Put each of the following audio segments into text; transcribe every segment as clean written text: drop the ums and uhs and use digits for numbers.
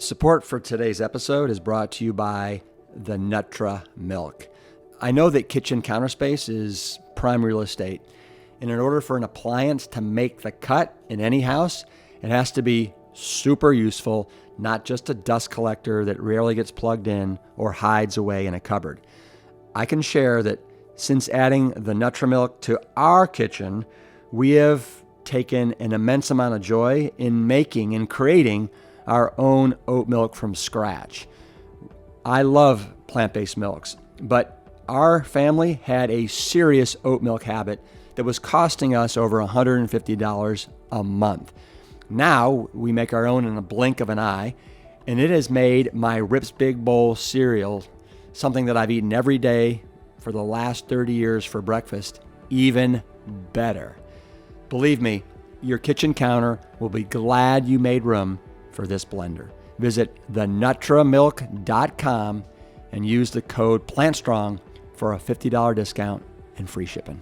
Support for today's episode is brought to you by the Nutra Milk. I know that kitchen counter space is prime real estate, and in order for an appliance to make the cut in any house, it has to be super useful, not just a dust collector that rarely gets plugged in or hides away in a cupboard. I can share that since adding the Nutra Milk to our kitchen, we have taken an immense amount of joy in making and creating our own oat milk from scratch. I love plant-based milks, but our family had a serious oat milk habit that was costing us over $150 a month. Now we make our own in a blink of an eye, and it has made my Rips Big Bowl cereal, something that I've eaten every day for the last 30 years for breakfast, even better. Believe me, your kitchen counter will be glad you made room for this blender. Visit thenutramilk.com and use the code PLANTSTRONG for a $50 discount and free shipping.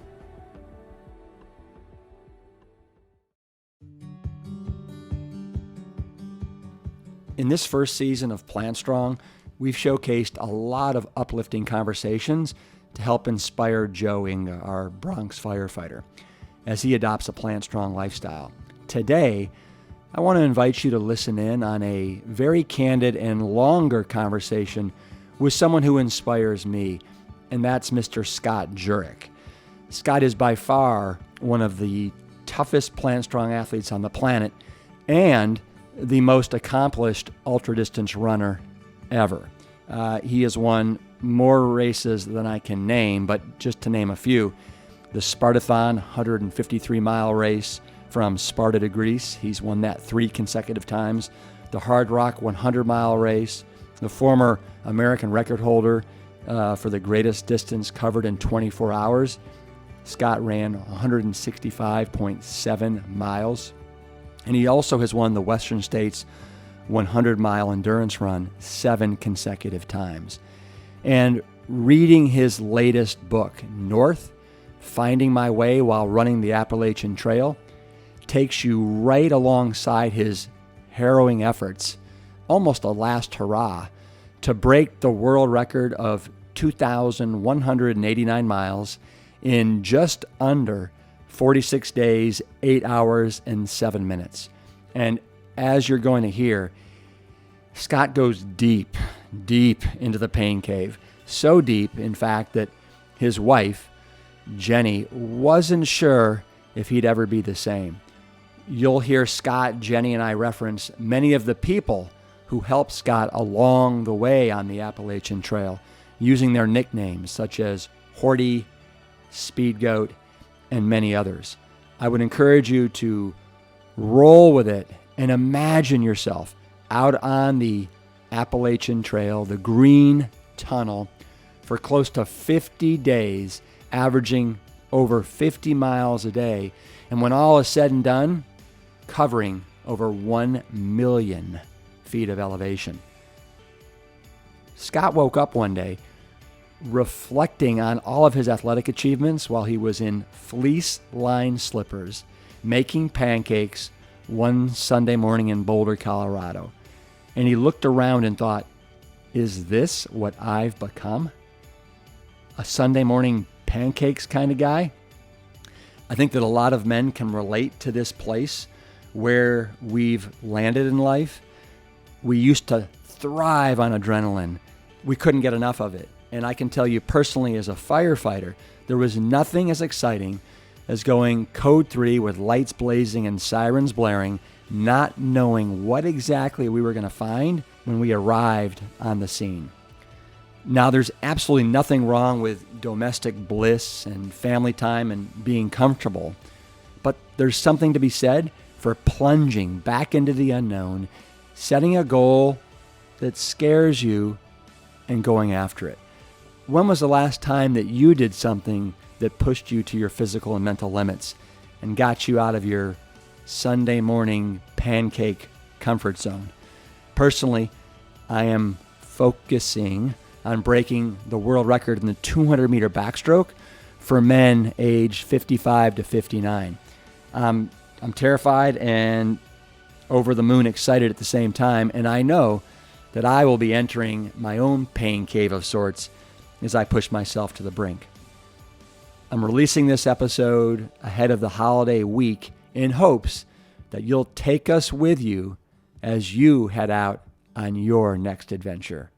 In this first season of PLANTSTRONG, we've showcased a lot of uplifting conversations to help inspire Joe Inga, our Bronx firefighter, as he adopts a PLANTSTRONG lifestyle. Today, I want to invite you to listen in on a very candid and longer conversation with someone who inspires me, and that's Mr. Scott Jurek. Scott is by far one of the toughest PLANTSTRONG athletes on the planet and the most accomplished ultra-distance runner ever. He has won more races than I can name, but just to name a few: the Spartathon 153-mile race from Sparta to Greece. He's won that 3 consecutive times. The Hard Rock 100-mile race, the former American record holder for the greatest distance covered in 24 hours. Scott ran 165.7 miles. And he also has won the Western States 100-mile endurance run 7 consecutive times. And reading his latest book, North, Finding My Way While Running the Appalachian Trail, takes you right alongside his harrowing efforts, almost a last hurrah, to break the world record of 2,189 miles in just under 46 days, 8 hours, and 7 minutes. And as you're going to hear, Scott goes deep into the pain cave. So deep, in fact, that his wife, Jenny, wasn't sure if he'd ever be the same. You'll hear Scott, Jenny, and I reference many of the people who helped Scott along the way on the Appalachian Trail, using their nicknames such as Horty, Speed Goat, and many others. I would encourage you to roll with it and imagine yourself out on the Appalachian Trail, the Green Tunnel, for close to 50 days, averaging over 50 miles a day. And when all is said and done, covering over 1 million feet of elevation. Scott woke up one day reflecting on all of his athletic achievements while he was in fleece-lined slippers, making pancakes one Sunday morning in Boulder, Colorado. And he looked around and thought, is this what I've become? A Sunday morning pancakes kind of guy? I think that a lot of men can relate to this place where we've landed in life. We used to thrive on adrenaline. We couldn't get enough of it. And I can tell you personally, as a firefighter, there was nothing as exciting as going code 3 with lights blazing and sirens blaring, not knowing what exactly we were going to find when we arrived on the scene. Now, there's absolutely nothing wrong with domestic bliss and family time and being comfortable, but there's something to be said for plunging back into the unknown, setting a goal that scares you, and going after it. When was the last time that you did something that pushed you to your physical and mental limits and got you out of your Sunday morning pancake comfort zone? Personally, I am focusing on breaking the world record in the 200-meter backstroke for men aged 55 to 59. I'm terrified and over the moon excited at the same time, and I know that I will be entering my own pain cave of sorts as I push myself to the brink. I'm releasing this episode ahead of the holiday week in hopes that you'll take us with you as you head out on your next adventure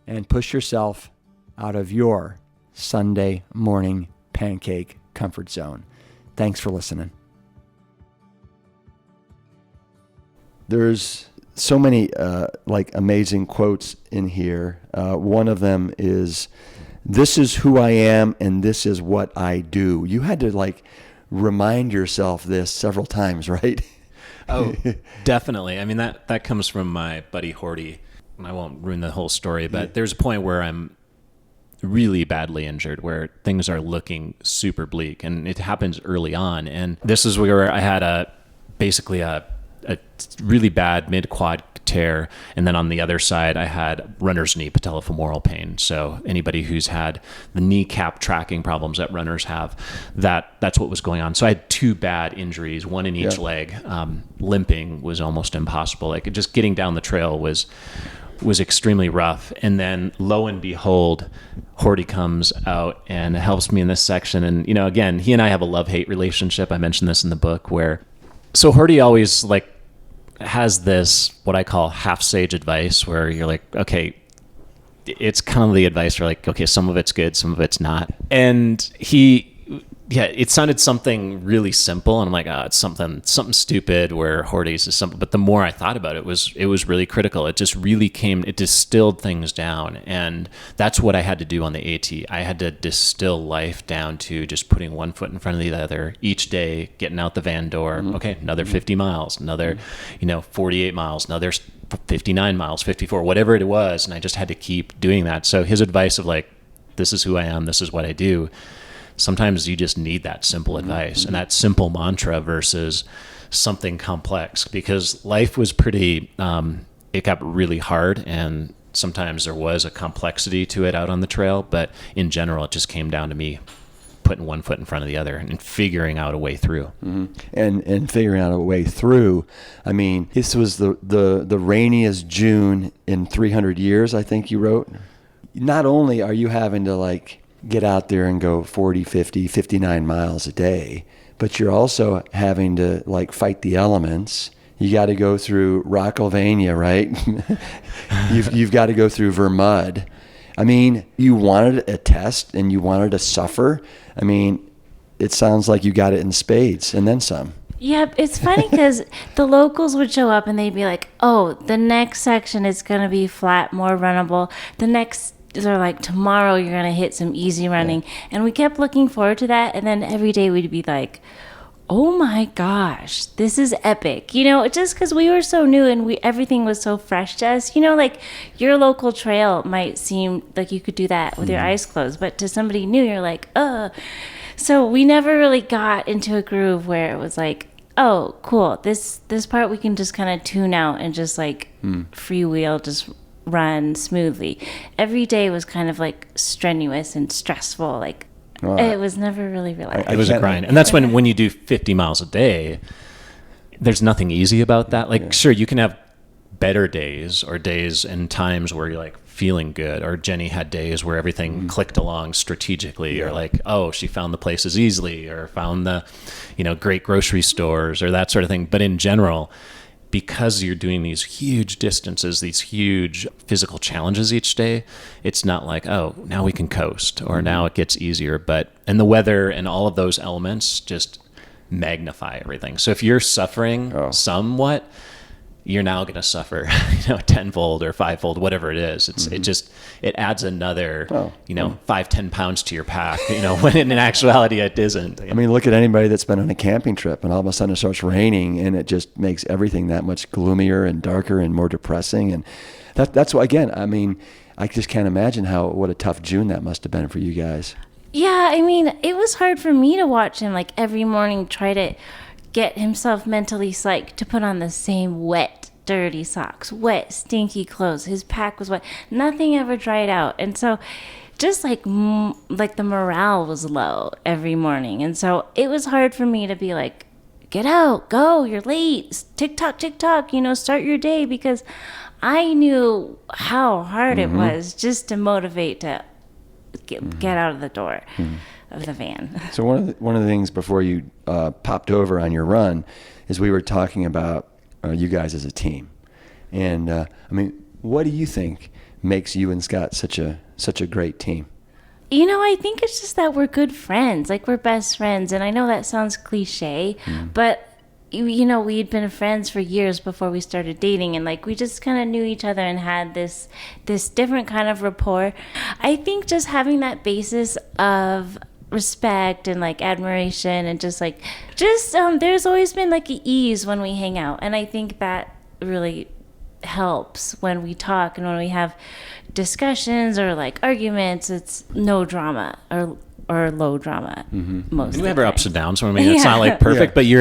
and push yourself out of your Sunday morning pancake comfort zone. Thanks for listening. There's so many amazing quotes in here. One of them is, "This is who I am and this is what I do." You had to remind yourself this several times, right? Oh, definitely. I mean, that comes from my buddy Horty. I won't ruin the whole story, but there's a point where I'm really badly injured, where things are looking super bleak, and it happens early on. And this is where I had basically a really bad mid-quad tear, and then on the other side I had runner's knee patellofemoral pain. So anybody who's had the kneecap tracking problems that runners have, that's what was going on. So I had two bad injuries, one in each leg. Limping was almost impossible. Just getting down the trail was extremely rough. And then lo and behold, Horty comes out and helps me in this section. And, again, he and I have a love-hate relationship. I mentioned this in the book so Horty always has this, what I call half sage advice, where you're like, okay, it's kind of the advice where okay, some of it's good, some of it's not. And it sounded something really simple, and I'm like, it's something stupid, where Horty's is simple. But the more I thought about it, it was really critical. It just really it distilled things down. And that's what I had to do on the AT. I had to distill life down to just putting one foot in front of the other each day, getting out the van door. Mm-hmm. Okay, another 50 miles, another, 48 miles, another 59 miles, 54, whatever it was. And I just had to keep doing that. So his advice of this is who I am, this is what I do. Sometimes you just need that simple advice and that simple mantra versus something complex, because life was pretty, it got really hard, and sometimes there was a complexity to it out on the trail, but in general, it just came down to me putting one foot in front of the other and figuring out a way through. Mm-hmm. And figuring out a way through. I mean, this was the rainiest June in 300 years, I think you wrote. Not only are you having to get out there and go 40, 50, 59 miles a day, but you're also having to fight the elements. You got to go through Rockylvania, right? You've got to go through Vermud. I mean, you wanted a test and you wanted to suffer. I mean, it sounds like you got it in spades and then some. Yeah, it's funny because the locals would show up and they'd be like, "Oh, the next section is going to be flat, more runnable. They're like, tomorrow you're going to hit some easy running." Yeah. And we kept looking forward to that. And then every day we'd be like, "Oh my gosh, this is epic." Just because we were so new and everything was so fresh to us. Your local trail might seem like you could do that with your eyes closed, but to somebody new, you're like, "Ugh." So we never really got into a groove where it was like, "Oh, cool. This part we can just kind of tune out and just freewheel, just run smoothly." Every day was kind of strenuous and stressful. It was never really relaxed. It was a grind. And that's when you do 50 miles a day, there's nothing easy about that. Sure, you can have better days or days and times where you're feeling good, or Jenny had days where everything clicked along strategically, or she found the places easily, or found the great grocery stores or that sort of thing. But in general, because you're doing these huge distances, these huge physical challenges each day, it's not now we can coast, or now it gets easier. And the weather and all of those elements just magnify everything. So if you're suffering somewhat, you're now going to suffer, tenfold or fivefold, whatever it is. It adds another, 5-10 pounds to your pack, when in actuality it isn't. I mean, look at anybody that's been on a camping trip and all of a sudden it starts raining and it just makes everything that much gloomier and darker and more depressing. And that's why, again, I mean, I just can't imagine what a tough June that must have been for you guys. Yeah, I mean, it was hard for me to watch him every morning try to get himself mentally psyched to put on the same wet, dirty socks, wet, stinky clothes. His pack was wet. Nothing ever dried out. And so just the morale was low every morning. And so it was hard for me to be get out, go, you're late, tick tock, start your day, because I knew how hard it was just to motivate to get out of the door of the van. So one of the things before you popped over on your run is we were talking about you guys as a team, and I mean, what do you think makes you and Scott such a great team? I think it's just that we're good friends, like we're best friends, and I know that sounds cliche, but we'd been friends for years before we started dating, and like we just kind of knew each other and had this different kind of rapport. I think just having that basis of respect and like admiration and just there's always been like an ease when we hang out, and I think that really helps when we talk and when we have discussions or like arguments. It's no drama or low drama most of the time. We have our ups and downs. I mean, it's not like perfect, but you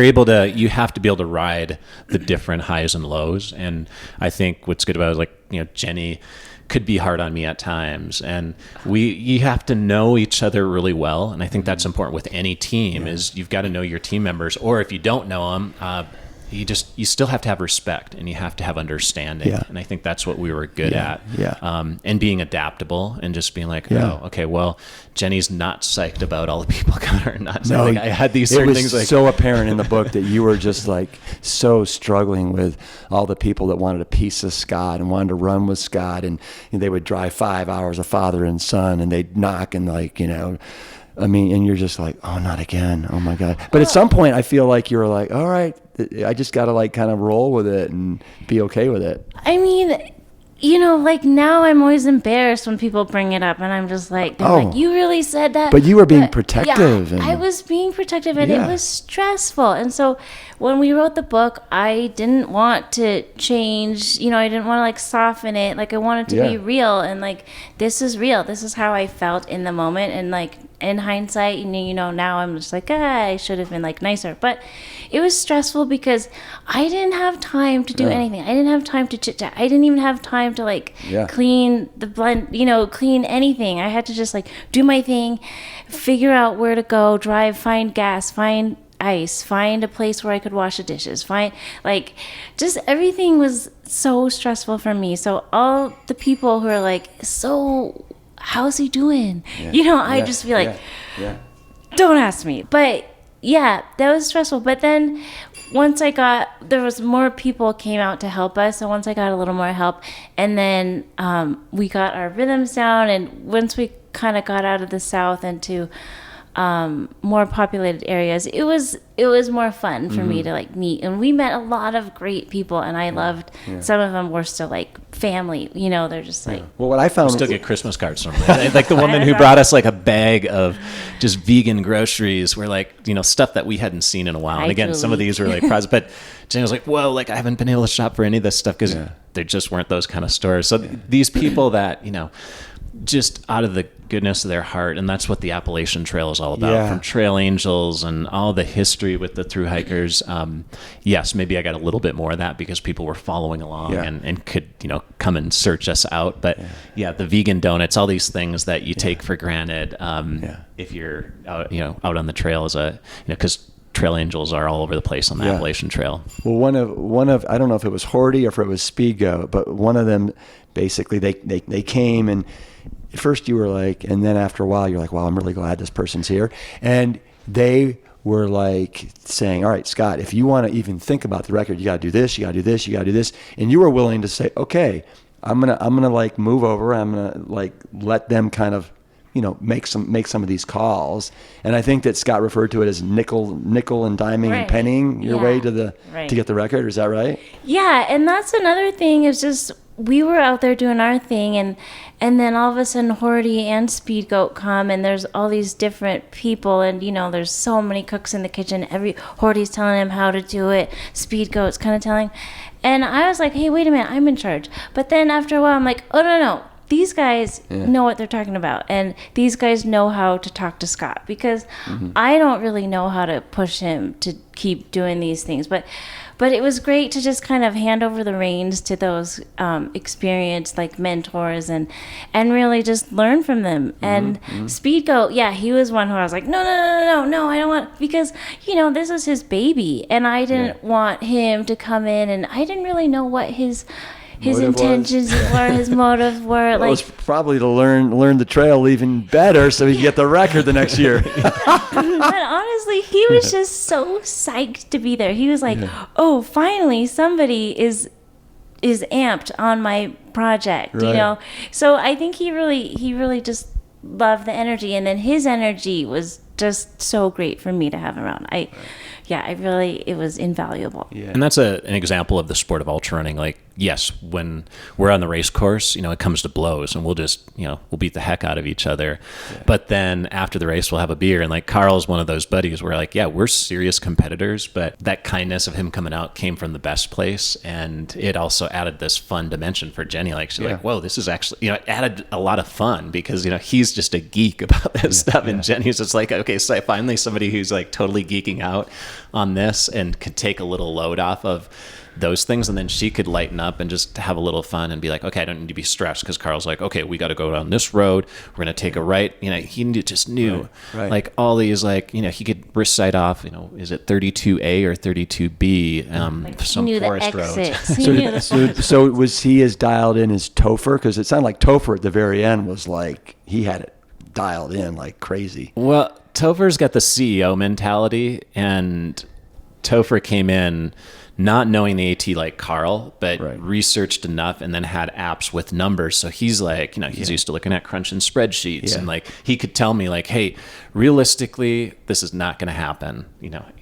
have to be able to ride the different highs and lows. And I think what's good about it is like, Jenny could be hard on me at times, and you have to know each other really well. And I think that's important with any team is you've got to know your team members, or if you don't know them, you still have to have respect, and you have to have understanding. Yeah. And I think that's what we were good at. Yeah. And being adaptable and just being like, oh, okay, well, Jenny's not psyched about all the people coming, or not. No, I had these certain things. It was so apparent in the book that you were just like so struggling with all the people that wanted a piece of Scott and wanted to run with Scott, and they would drive 5 hours, a father and son, and they'd knock and I mean, and you're just like, oh, not again. Oh my God. But at some point I feel like you were like, all right, I just got to like kind of roll with it and be okay with it. I mean, like now I'm always embarrassed when people bring it up, and I'm just like, they're like, you really said that? But you were being protective. Yeah, I was being protective, and it was stressful. And so when we wrote the book, I didn't want to change, I didn't want to like soften it. Like I wanted to be real, and like, this is real. This is how I felt in the moment. And like, in hindsight, now I'm just like, I should have been like nicer. But it was stressful because I didn't have time to do anything. I didn't have time to chit chat. I didn't even have time to like clean the blend, clean anything. I had to just like do my thing, figure out where to go, drive, find gas, find ice, find a place where I could wash the dishes, just everything was so stressful for me. So all the people who are like, so how's he doing? I just be like, don't ask me. But yeah, that was stressful. But then once there was more people came out to help us. So once I got a little more help, and then we got our rhythms down, and once we kind of got out of the South into more populated areas, it was more fun for me to like meet, and we met a lot of great people, and I loved some of them were still like family, they're just like, well, what I found, we still get Christmas cards from them. Like the woman who brought us like a bag of just vegan groceries, were like, stuff that we hadn't seen in a while. And again, some of these were like prizes, but Jenny was like, whoa, like I haven't been able to shop for any of this stuff because there just weren't those kind of stores. So these people that, just out of the goodness of their heart, and that's what the Appalachian Trail is all about, from trail angels and all the history with the thru hikers. Yes, maybe I got a little bit more of that because people were following along and could come and search us out. But the vegan donuts, all these things that you take for granted if you're out, out on the trail as because trail angels are all over the place on the Appalachian Trail. Well, one of I don't know if it was Horty or if it was Speedgoat, but one of them basically they came, and at first you were like, and then after a while you're like, wow, I'm really glad this person's here. And they were like saying, all right, Scott, if you want to even think about the record, you got to do this, you got to do this, you got to do this. And you were willing to say, okay, I'm going to like move over. I'm going to like let them kind of, make some of these calls. And I think that Scott referred to it as nickel and diming and pennying your way to to get the record. Is that right? Yeah. And that's another thing, is just, we were out there doing our thing, and then all of a sudden Horty and Speedgoat come, and there's all these different people, and there's so many cooks in the kitchen. Horty's telling him how to do it, Speedgoat's kind of telling, and I was like, hey, wait a minute, I'm in charge. But then after a while I'm like, oh no, these guys know what they're talking about, and these guys know how to talk to Scott, because I don't really know how to push him to keep doing these things. But it was great to just kind of hand over the reins to those experienced like mentors and really just learn from them. And Speedgoat, he was one who I was like, no, I don't want, because this is his baby, and I didn't want him to come in, and I didn't really know what his intentions were, his motives were. Well, like, it was probably to learn the trail even better so he could get the record the next year. But honestly, he was just so psyched to be there. He was like, oh, finally somebody is amped on my project, So I think he really just loved the energy, and then his energy was just so great for me to have around. It was invaluable. Yeah. And that's an example of the sport of ultra running. Like, yes, when we're on the race course, it comes to blows, and we'll just, we'll beat the heck out of each other. Yeah. But then after the race, we'll have a beer. And like Carl's one of those buddies where like, we're serious competitors, but that kindness of him coming out came from the best place. And it also added this fun dimension for Jenny. Like, she's like, whoa, this is actually, it added a lot of fun because, he's just a geek about this stuff. And Jenny's just like, okay, so finally somebody who's like totally geeking out on this and could take a little load off of those things, and then she could lighten up and just have a little fun and be like, okay, I don't need to be stressed, because Carl's like, okay, we got to go down this road, we're going to take a right. He just knew like all these, like, he could recite off, is it 32A or 32B, some knew forest roads. So was he as dialed in as Topher? Because it sounded like Topher at the very end was like, he had it dialed in like crazy. Well, Topher's got the CEO mentality, and Topher came in not knowing the AT like Carl, but researched enough and then had apps with numbers. So he's like, he's used to looking at crunching spreadsheets, and like he could tell me like, hey, realistically, this is not going to happen.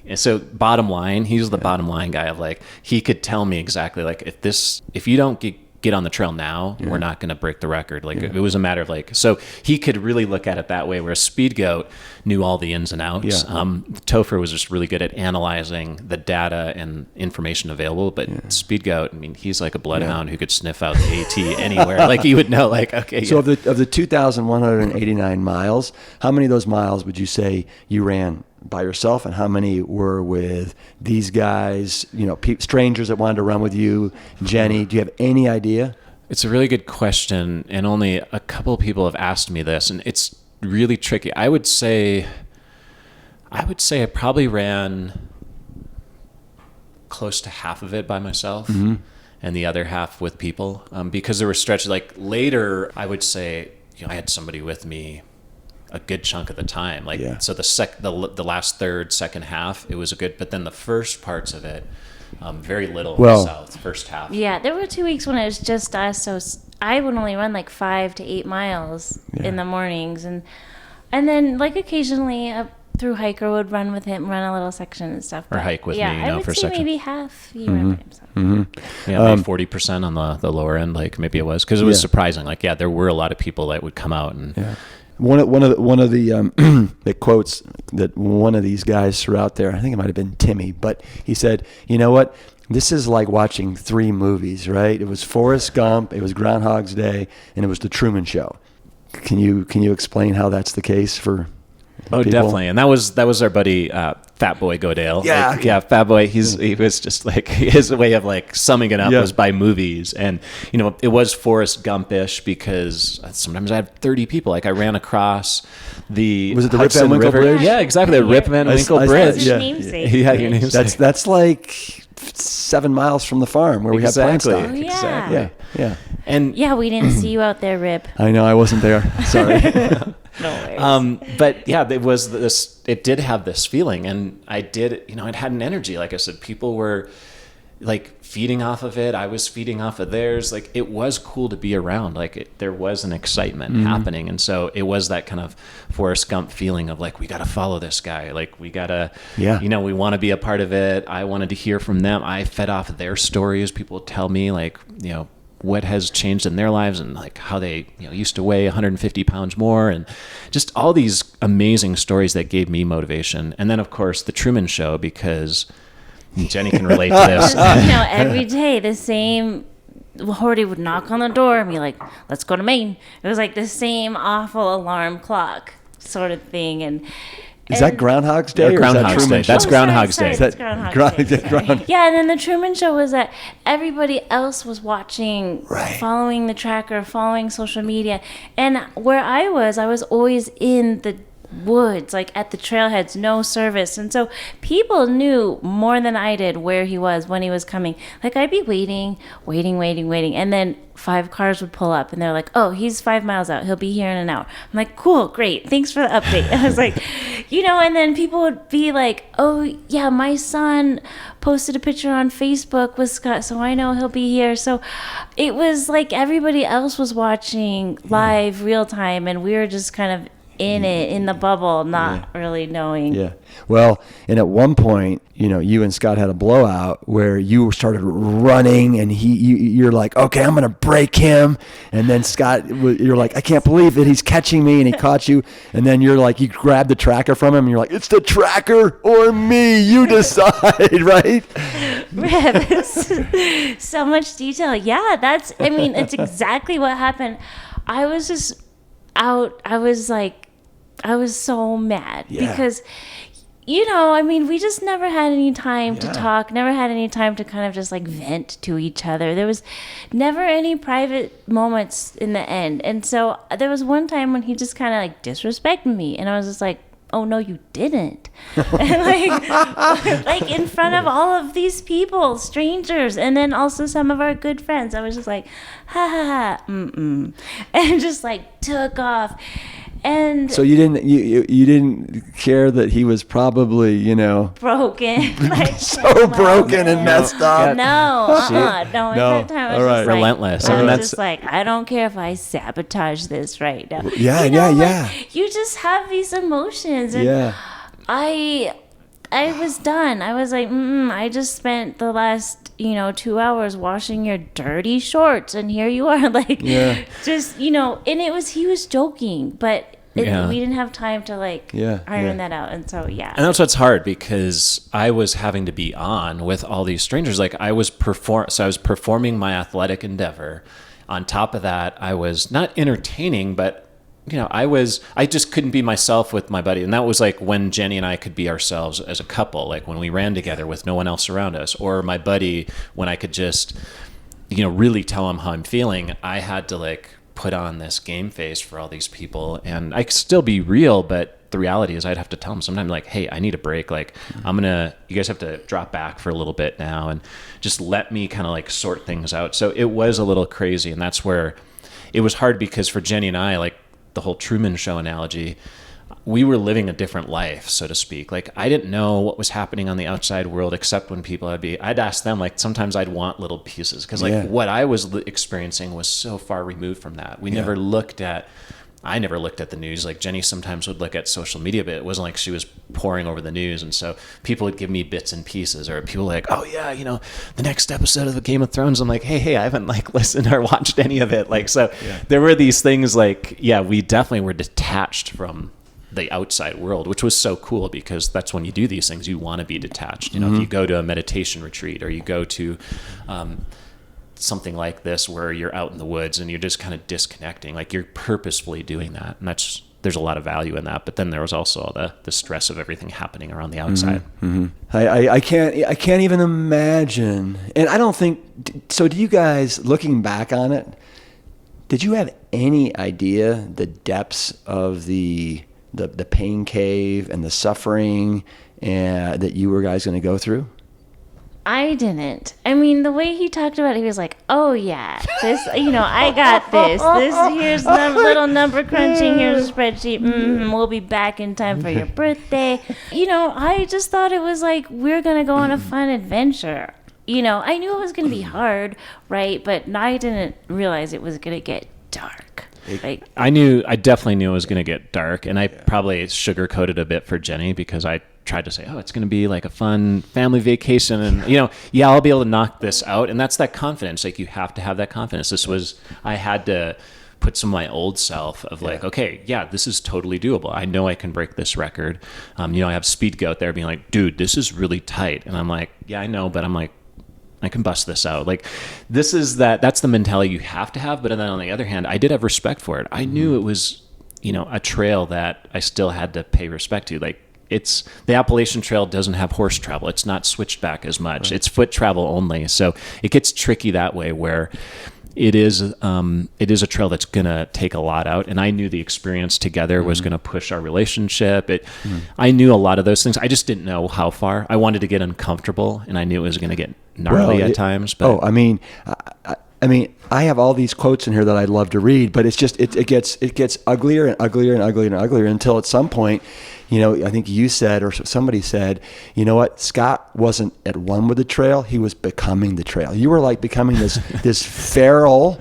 And so bottom line, he's the bottom line guy of like, he could tell me exactly like, if you don't get on the trail now, we're not going to break the record. Like it was a matter of like, so he could really look at it that way, whereas Speedgoat knew all the ins and outs. Topher was just really good at analyzing the data and information available, but Speedgoat, I mean, he's like a bloodhound who could sniff out the AT anywhere. Like he would know like, okay. So of the 2,189 miles, how many of those miles would you say you ran by yourself, and how many were with these guys, strangers that wanted to run with you? Jenny, do you have any idea? It's a really good question, and only a couple of people have asked me this, and it's really tricky. I would say I probably ran close to half of it by myself, and the other half with people, because there were stretches like later. I would say I had somebody with me a good chunk of the time, so the last third, second half, it was a good, but then the first parts of it, very little south, first half. There were 2 weeks when it was just us, so I would only run like 5 to 8 miles in the mornings, and then like occasionally a through hiker would run with him, run a little section and stuff. Or hike with me, I would for a say section. maybe half you ran by himself. Yeah, maybe 40% on the lower end, like maybe it was, because it was surprising. Like, there were a lot of people that would come out and. Yeah. One of the the quotes that one of these guys threw out there, I think it might have been Timmy, but he said, "You know what? This is like watching 3 movies, right? It was Forrest Gump, it was Groundhog's Day, and it was The Truman Show." Can you explain how that's the case for people? Definitely. And that was our buddy Fat Boy Godale. Yeah, Fat Boy. He was just like, his way of like summing it up was by movies, and it was Forrest Gumpish because sometimes I had 30 people. Like I ran across the Rip Van Winkle Bridge? Yeah, exactly, the Rip Van Winkle Bridge. Your namesake. Your namesake. That's like 7 miles from the farm where we have PLANTSTRONG. Oh, yeah. Exactly. Yeah. And we didn't see you out there, Rip. I know, I wasn't there. Sorry. No worries. But it was this. It did have this feeling, and I did. It had an energy. Like I said, people were like feeding off of it. I was feeding off of theirs. Like it was cool to be around. Like there was an excitement happening, and so it was that kind of Forrest Gump feeling of like, we got to follow this guy. Like we gotta, we want to be a part of it. I wanted to hear from them. I fed off of their stories. People would tell me like, what has changed in their lives, and like how they used to weigh 150 pounds more, and just all these amazing stories that gave me motivation. And then of course the Truman Show, because Jenny can relate to this. Every day the same Horty would knock on the door and be like, let's go to Maine. It was like the same awful alarm clock sort of thing. And is that Groundhog's Day? Or Groundhog's Day. That's Groundhog's Day. That's Groundhog's Day. Yeah, and then the Truman Show was that everybody else was watching, following the tracker, following social media. And where I was always in the woods, like at the trailheads, no service. And so people knew more than I did where he was when he was coming. Like I'd be waiting. And then 5 cars would pull up and they're like, oh, he's 5 miles out. He'll be here in an hour. I'm like, cool, great. Thanks for the update. I was like, and then people would be like, oh yeah, my son posted a picture on Facebook with Scott, so I know he'll be here. So it was like everybody else was watching live real time and we were just kind of in the bubble, not really knowing. Yeah. Well, and at one point, you and Scott had a blowout where you started running and you're like, okay, I'm going to break him. And then Scott, you're like, I can't believe it. He's catching me. And he caught you. And then you're like, you grabbed the tracker from him and you're like, it's the tracker or me. You decide, right? Yeah, so much detail. Yeah, it's exactly what happened. I was just out. I was so mad because, we just never had any time to talk, never had any time to kind of just like vent to each other. There was never any private moments in the end. And so there was one time when he just kind of like disrespected me and I was just like, oh no, you didn't. And like in front of all of these people, strangers, and then also some of our good friends, I was just like, ha ha ha, and just like took off. And so you didn't care that he was probably broken, like, so broken and messed up. No. At that time I was just relentless. I was just like, I don't care if I sabotage this right now. Yeah. You just have these emotions, and I was done. I was like, I just spent the last 2 hours washing your dirty shorts, and here you are, like, just and he was joking, but we didn't have time to iron that out, and so and that's what's hard because I was having to be on with all these strangers. Like I was performing my athletic endeavor. On top of that, I was not entertaining, but I just couldn't be myself with my buddy. And that was like when Jenny and I could be ourselves as a couple, like when we ran together with no one else around us, or my buddy, when I could just, really tell him how I'm feeling. I had to put on this game face for all these people, and I could still be real, but the reality is I'd have to tell them sometimes hey, I need a break. Like you guys have to drop back for a little bit now and just let me kind of sort things out. So it was a little crazy. And that's where it was hard because for Jenny and I, the whole Truman Show analogy, we were living a different life, so to speak. I didn't know what was happening on the outside world except when people I'd ask them, sometimes I'd want little pieces because what I was experiencing was so far removed from that. I never looked at the news. Jenny sometimes would look at social media, but it wasn't like she was poring over the news. And so people would give me bits and pieces, or people oh yeah, the next episode of the Game of Thrones. I'm like, hey, I haven't listened or watched any of it. There were these things we definitely were detached from the outside world, which was so cool because that's when you do these things, you want to be detached. If you go to a meditation retreat or you go to, something like this where you're out in the woods and you're just kind of disconnecting, you're purposefully doing that, and there's a lot of value in that. But then there was also the stress of everything happening around the outside. I can't even imagine. And I don't think so. Do you guys, looking back on it, did you have any idea the depths of the pain cave and the suffering that you were guys going to go through? I didn't. The way he talked about it, he was like, oh yeah, this, I got this. Here's the little number crunching. Here's a spreadsheet. We'll be back in time for your birthday. I just thought it was we're going to go on a fun adventure. I knew it was going to be hard, right? But I didn't realize it was going to get dark. I definitely knew it was going to get dark, and I probably sugarcoated a bit for Jenny because I tried to say, it's going to be a fun family vacation, and I'll be able to knock this out. And that's that confidence. You have to have that confidence. I had to put some of my old self of okay, this is totally doable. I know I can break this record. I have Speed Goat there being dude, this is really tight. And I'm yeah, I know, but I'm I I can bust this out. Like, that's the mentality you have to have. But then on the other hand, I did have respect for it. I knew it was, a trail that I still had to pay respect to. Like, the Appalachian Trail doesn't have horse travel. It's not switched back as much. Right. It's foot travel only. So it gets tricky that way, where it is a trail that's going to take a lot out. And I knew the experience together was going to push our relationship. I knew a lot of those things. I just didn't know how far. I wanted to get uncomfortable, and I knew it was going to get gnarly at times. But I have all these quotes in here that I'd love to read, but it's just, it gets uglier and uglier and uglier and uglier until at some point, I think you said, or somebody said, you know what, Scott wasn't at one with the trail, he was becoming the trail. You were like becoming this feral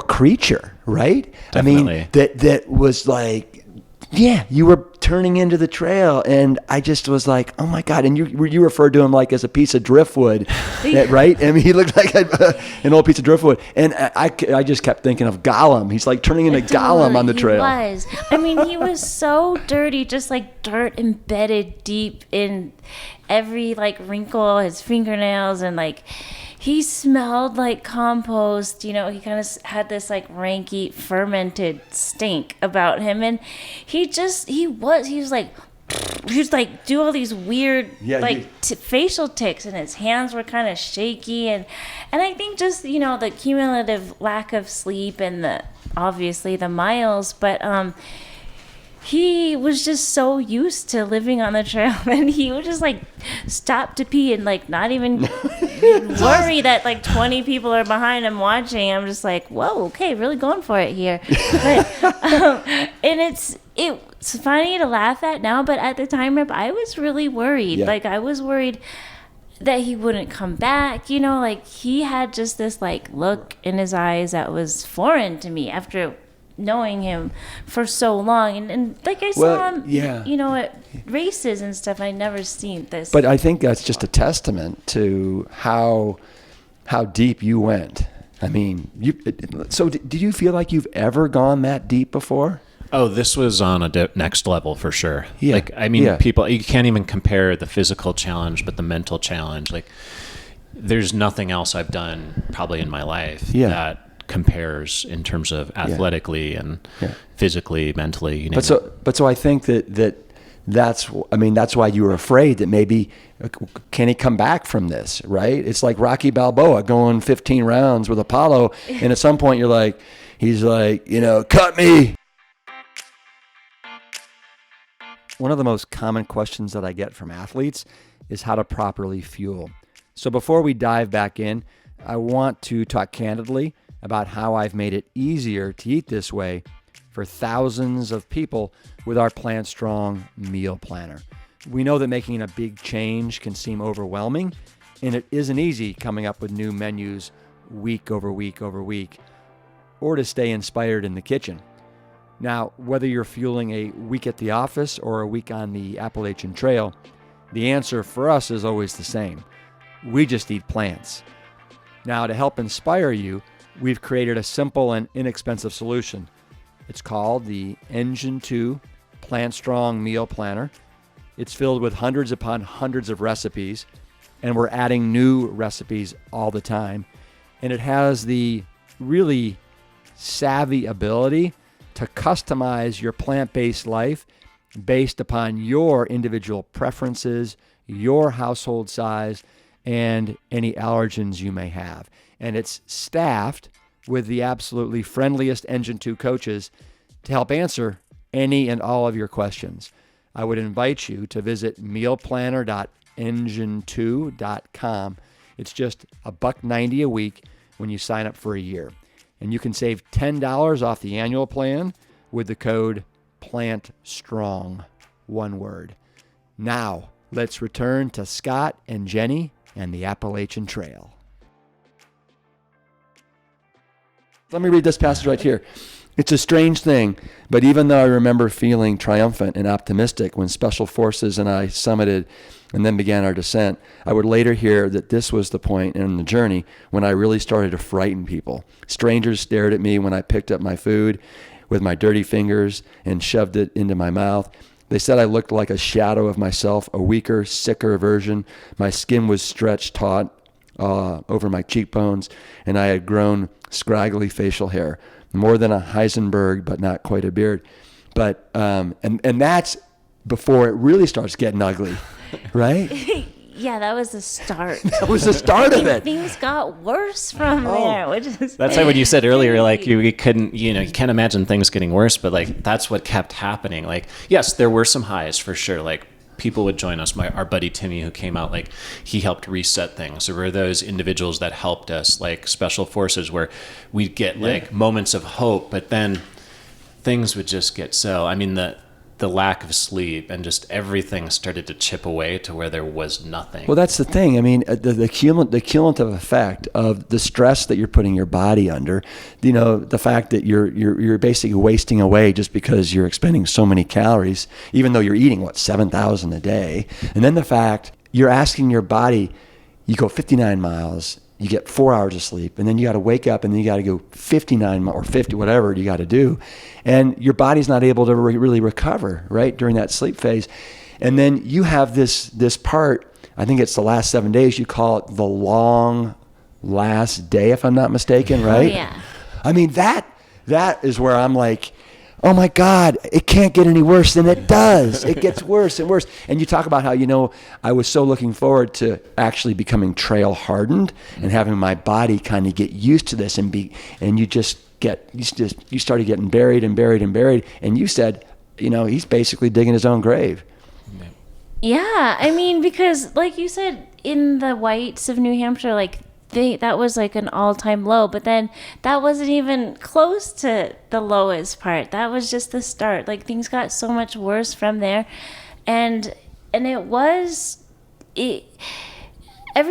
creature, right? Definitely. I mean, that was like, yeah, you were turning into the trail, and I just was like, oh my God. And you referred to him like as a piece of driftwood, right? I mean, he looked like an old piece of driftwood. And I just kept thinking of Gollum. He's like turning into Gollum on the trail. He was. I mean, he was so dirty, just like dirt embedded deep in every like wrinkle, his fingernails, and like he smelled like compost. He kind of had this like ranky fermented stink about him, and he was like do all these weird facial tics, and his hands were kind of shaky, and I think just the cumulative lack of sleep and obviously the miles, but he was just so used to living on the trail, and he would just like stop to pee and like not even worry that like 20 people are behind him watching. I'm just like, whoa, okay, really going for it here. But, and it's funny to laugh at now, but at the time, I was really worried. Yeah. Like I was worried that he wouldn't come back. Like he had just this like look in his eyes that was foreign to me after knowing him for so long, and like I saw him at races and stuff. I never seen this, but I think that's just a testament to how deep you went. I mean, so did you feel like you've ever gone that deep before? Oh, this was on a next level for sure. Yeah. Like, I mean, people, you can't even compare the physical challenge, but the mental challenge. Like, there's nothing else I've done probably in my life that compares in terms of athletically and physically, mentally. But so I think that's why you were afraid that maybe can he come back from this, right? It's like Rocky Balboa going 15 rounds with Apollo, and at some point he's like, cut me. One of the most common questions that I get from athletes is how to properly fuel. So before we dive back in, I want to talk candidly about how I've made it easier to eat this way for thousands of people with our PLANTSTRONG meal planner. We know that making a big change can seem overwhelming, and it isn't easy coming up with new menus week over week over week, or to stay inspired in the kitchen. Now, whether you're fueling a week at the office or a week on the Appalachian Trail, the answer for us is always the same. We just eat plants. Now, to help inspire you, we've created a simple and inexpensive solution. It's called the Engine 2 PLANTSTRONG Meal Planner. It's filled with hundreds upon hundreds of recipes, and we're adding new recipes all the time. And it has the really savvy ability to customize your plant-based life based upon your individual preferences, your household size, and any allergens you may have. And it's staffed with the absolutely friendliest Engine 2 coaches to help answer any and all of your questions. I would invite you to visit mealplanner.engine2.com. It's just $1.90 a week when you sign up for a year. And you can save $10 off the annual plan with the code PLANTSTRONG, one word. Now, let's return to Scott and Jenny and the Appalachian Trail. Let me read this passage right here. It's a strange thing, but even though I remember feeling triumphant and optimistic when Special Forces and I summited and then began our descent, I would later hear that this was the point in the journey when I really started to frighten people. Strangers stared at me when I picked up my food with my dirty fingers and shoved it into my mouth. They said I looked like a shadow of myself, a weaker, sicker version. My skin was stretched taut over my cheekbones, and I had grown scraggly facial hair, more than a Heisenberg, but not quite a beard. But and that's before it really starts getting ugly, right? Yeah, that was the start. That was the start of it. Things got worse from there, which is That's like what you said earlier, like you couldn't, you can't imagine things getting worse, but like that's what kept happening. Like, yes, there were some highs for sure. Like people would join us. Our buddy Timmy, who came out, like he helped reset things. There were those individuals that helped us, like special forces, where we'd get like moments of hope, but then things would just get the lack of sleep and just everything started to chip away to where there was nothing. Well, that's the thing. I mean, the cumulative effect of the stress that you're putting your body under, the fact that you're basically wasting away just because you're expending so many calories, even though you're eating 7,000 a day, and then the fact you're asking your body, you go 59 miles. You get 4 hours of sleep, and then you got to wake up, and then you got to go 59 or 50, whatever you got to do, and your body's not able to really recover, right, during that sleep phase. And then you have this part, I think it's the last 7 days, you call it the long last day, if I'm not mistaken, right? Oh, yeah. I mean, that is where I'm like, oh my God, it can't get any worse than it does. It gets worse and worse. And you talk about how, I was so looking forward to actually becoming trail hardened and having my body kind of get used to this and you started getting buried and buried and buried. And you said, he's basically digging his own grave. Yeah. I mean, because like you said, in the whites of New Hampshire, like that was like an all-time low, but then that wasn't even close to the lowest part. That was just the start. Like things got so much worse from there, and every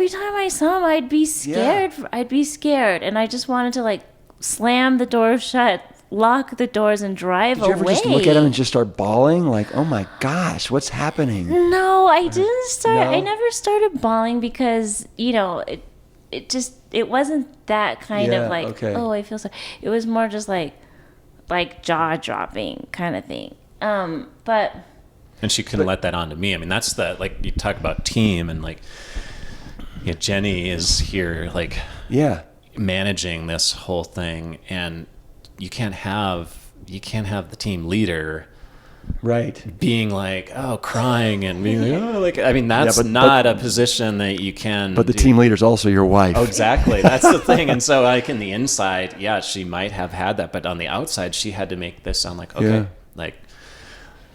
time I saw him, I'd be scared. Yeah. I'd be scared, and I just wanted to like slam the doors shut, lock the doors, and drive away. Did you ever just look at him and just start bawling? Like, oh my gosh, what's happening? No, I didn't start. No? I never started bawling because it wasn't that kind of like, okay. oh, I feel so. It was more just like jaw dropping kind of thing. But and she couldn't let that on to me. I mean, that's you talk about team and Jenny is here managing this whole thing, and you can't have the team leader right being crying and being that's not a position that you can but the team leader's also your wife. Oh, exactly. That's the thing. And so in the inside, she might have had that, but on the outside she had to make this sound like, okay,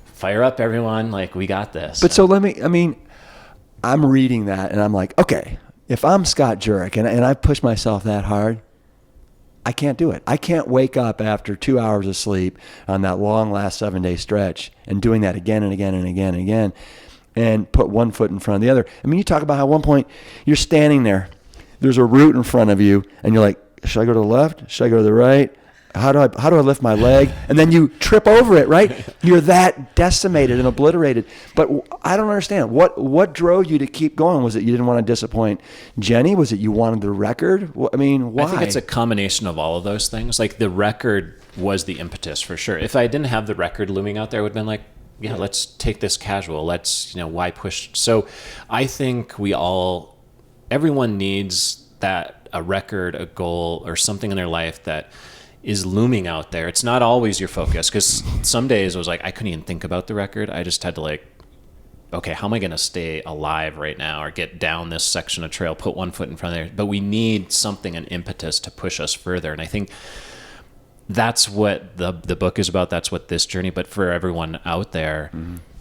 fire up everyone, we got this. But so I'm reading that and I'm like, okay, if I'm Scott Jurek and I push myself that hard, I can't do it. I can't wake up after 2 hours of sleep on that long last 7-day stretch and doing that again and again and again and again and put one foot in front of the other. I mean, you talk about how at one point you're standing there, there's a route in front of you, and you're like, should I go to the left? Should I go to the right? How do I lift my leg? And then you trip over it, right? You're that decimated and obliterated. But I don't understand. What drove you to keep going? Was it you didn't want to disappoint Jenny? Was it you wanted the record? I mean, why? I think it's a combination of all of those things. The record was the impetus for sure. If I didn't have the record looming out there, I would have been like, let's take this casual. Let's, why push? So I think everyone needs a record, a goal, or something in their life that is looming out there. It's not always your focus, because some days I was like, I couldn't even think about the record. I just had to okay, how am I going to stay alive right now or get down this section of trail, put one foot in front of there? But we need something, an impetus to push us further. And I think that's what the book is about. That's what this journey, but for everyone out there,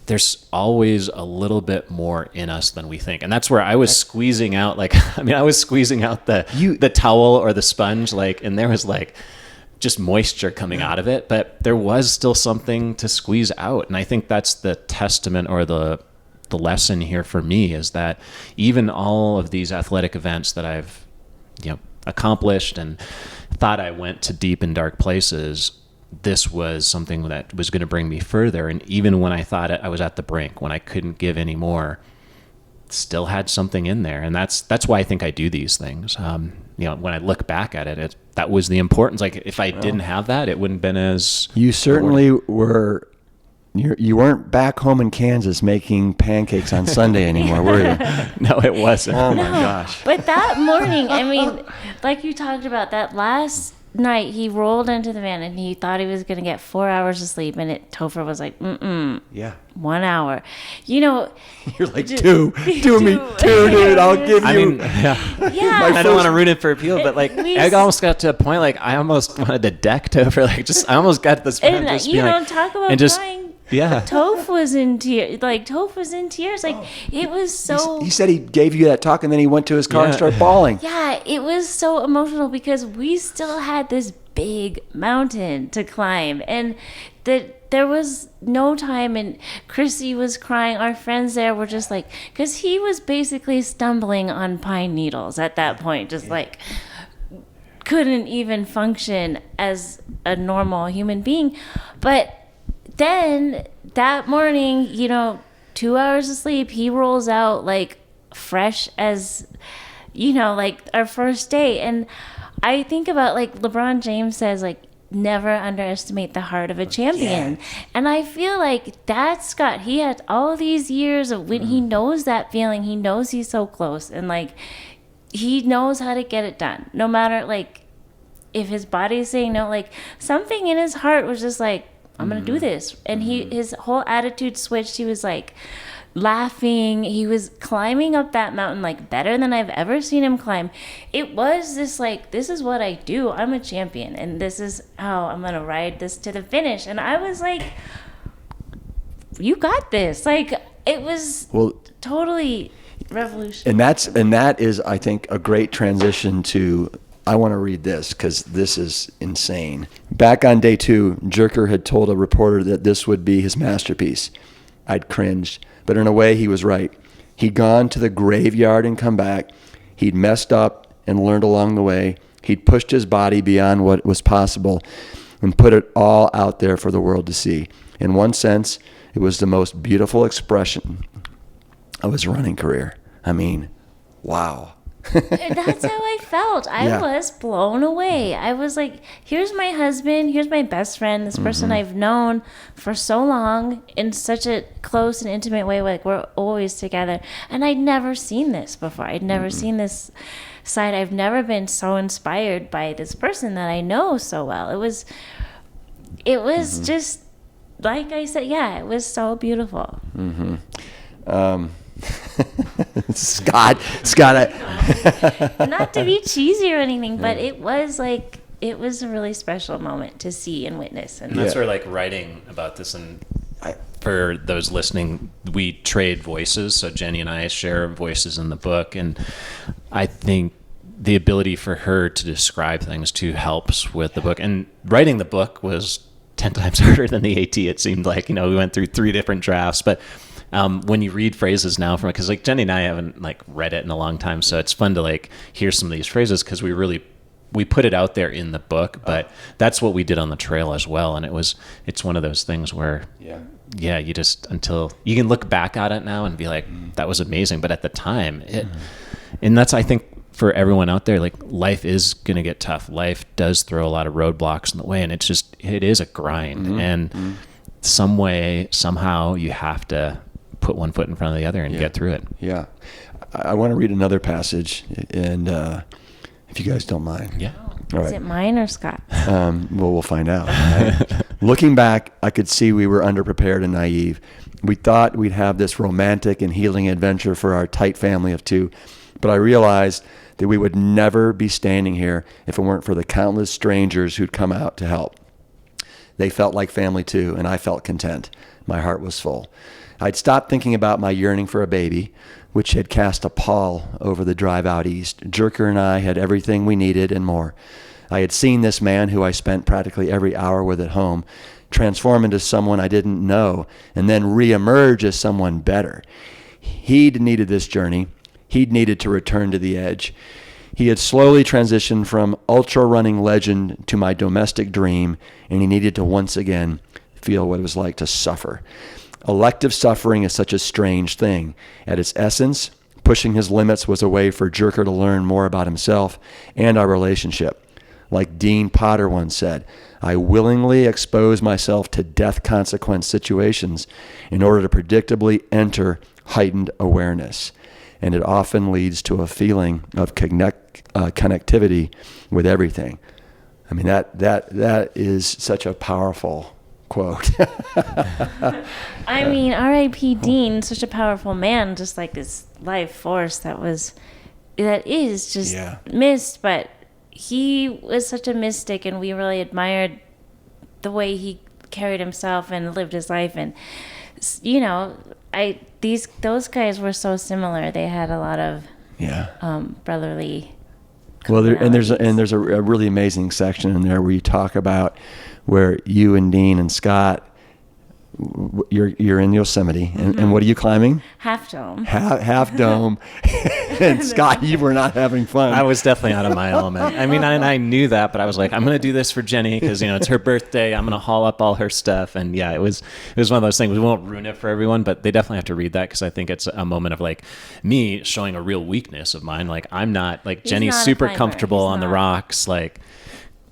there's always a little bit more in us than we think. And that's where I was squeezing out, I was squeezing out the towel or the sponge, and there was just moisture coming out of it, but there was still something to squeeze out. And I think that's the testament or the lesson here for me, is that even all of these athletic events that I've accomplished and thought I went to deep and dark places, this was something that was going to bring me further. And even when I thought I was at the brink, when I couldn't give any more, still had something in there. And that's why I think I do these things. When I look back at it, that was the importance. If I didn't have that, it wouldn't have been as... You certainly were You weren't back home in Kansas making pancakes on Sunday anymore, were you? No, it wasn't. Oh, my gosh. But that morning, I mean, like you talked about, that last night he rolled into the van and he thought he was going to get 4 hours of sleep, and Topher was like, Yeah. 1 hour. You know, You're like, two, dude. I'll give you. I mean, yeah. yeah. I don't want to ruin it for people, but like, I almost got to a point, like, I almost wanted to deck Topher. Like, I almost got to this point. And Just you being don't like, talk about and just, crying. yeah. Toph was in tears. Like, it was so... He said he gave you that talk, and then he went to his car and started bawling. Yeah, it was so emotional because we still had this big mountain to climb, and that there was no time, and Chrissy was crying. Our friends there were just like, because he was basically stumbling on pine needles at that point, just like couldn't even function as a normal human being. But then that morning, 2 hours of sleep, he rolls out like fresh as, like our first day. And I think about, like, LeBron James says, like, never underestimate the heart of a champion. Yeah. And I feel like that's Scott. He had all these years of when he knows that feeling. He knows he's so close. And, like, he knows how to get it done. No matter, like, if his body's saying no, like, something in his heart was just like, I'm going to do this. And his whole attitude switched. He was, like, laughing. He was climbing up that mountain like better than I've ever seen him climb. It was this like, this is what I do. I'm a champion, and this is how I'm gonna ride this to the finish. And I was like, you got this. Like, it was totally revolutionary. And that is, I think, a great transition to, I want to read this because this is insane. Back on day 2, Jurek had told a reporter that this would be his masterpiece. I'd cringed. But in a way, he was right. He'd gone to the graveyard and come back. He'd messed up and learned along the way. He'd pushed his body beyond what was possible and put it all out there for the world to see. In one sense, it was the most beautiful expression of his running career. I mean, wow. That's how I felt. I was blown away. I was like, here's my husband, here's my best friend, this person I've known for so long in such a close and intimate way, like we're always together. And I'd never seen this before. I'd never seen this side. I've never been so inspired by this person that I know so well. It was just, like I said, it was so beautiful. Scott, not to be cheesy or anything, but it was a really special moment to see and witness. And that's where, like, writing about this, and for those listening, we trade voices. So Jenny and I share voices in the book, and I think the ability for her to describe things too helps with the book. And writing the book was 10 times harder than the AT. It seemed like, we went through 3 different drafts, but when you read phrases now from it, because like Jenny and I haven't like read it in a long time, so it's fun to like hear some of these phrases because we put it out there in the book, but that's what we did on the trail as well. And it's one of those things where you just, until you can look back at it now and be like, that was amazing, but at the time and that's, I think, for everyone out there, like, life is gonna get tough. Life does throw a lot of roadblocks in the way, and it is a grind, and some way, somehow, you have to put one foot in front of the other and get through it. Yeah. I want to read another passage, and if you guys don't mind. Yeah. All right. Is it mine or Scott? We'll find out. Right? Looking back, I could see we were underprepared and naive. We thought we'd have this romantic and healing adventure for our tight family of 2, but I realized that we would never be standing here if it weren't for the countless strangers who'd come out to help. They felt like family too, and I felt content. My heart was full. I'd stopped thinking about my yearning for a baby, which had cast a pall over the drive out east. Jurek and I had everything we needed and more. I had seen this man who I spent practically every hour with at home transform into someone I didn't know and then reemerge as someone better. He'd needed this journey. He'd needed to return to the edge. He had slowly transitioned from ultra-running legend to my domestic dream, and he needed to once again feel what it was like to suffer. Elective suffering is such a strange thing. At its essence, pushing his limits was a way for Jurek to learn more about himself and our relationship. Like Dean Potter once said, I willingly expose myself to death consequence situations in order to predictably enter heightened awareness. And it often leads to a feeling of connectivity with everything. I mean, that is such a powerful quote. I mean, R.I.P. Dean, such a powerful man, just like this life force that is just missed, but he was such a mystic, and we really admired the way he carried himself and lived his life. And you know, those guys were so similar. They had a lot of brotherly. Well, there's a really amazing section in there where you talk about where you and Dean and Scott, you're in Yosemite, and what are you climbing? Half Dome. Half Dome. And Scott, you were not having fun. I was definitely out of my element. I mean, I knew that, but I was like, I'm going to do this for Jenny because, you know, it's her birthday. I'm going to haul up all her stuff. And yeah, it was one of those things. We won't ruin it for everyone, but they definitely have to read that because I think it's a moment of like me showing a real weakness of mine. Like I'm not like Jenny's super comfortable on the rocks, like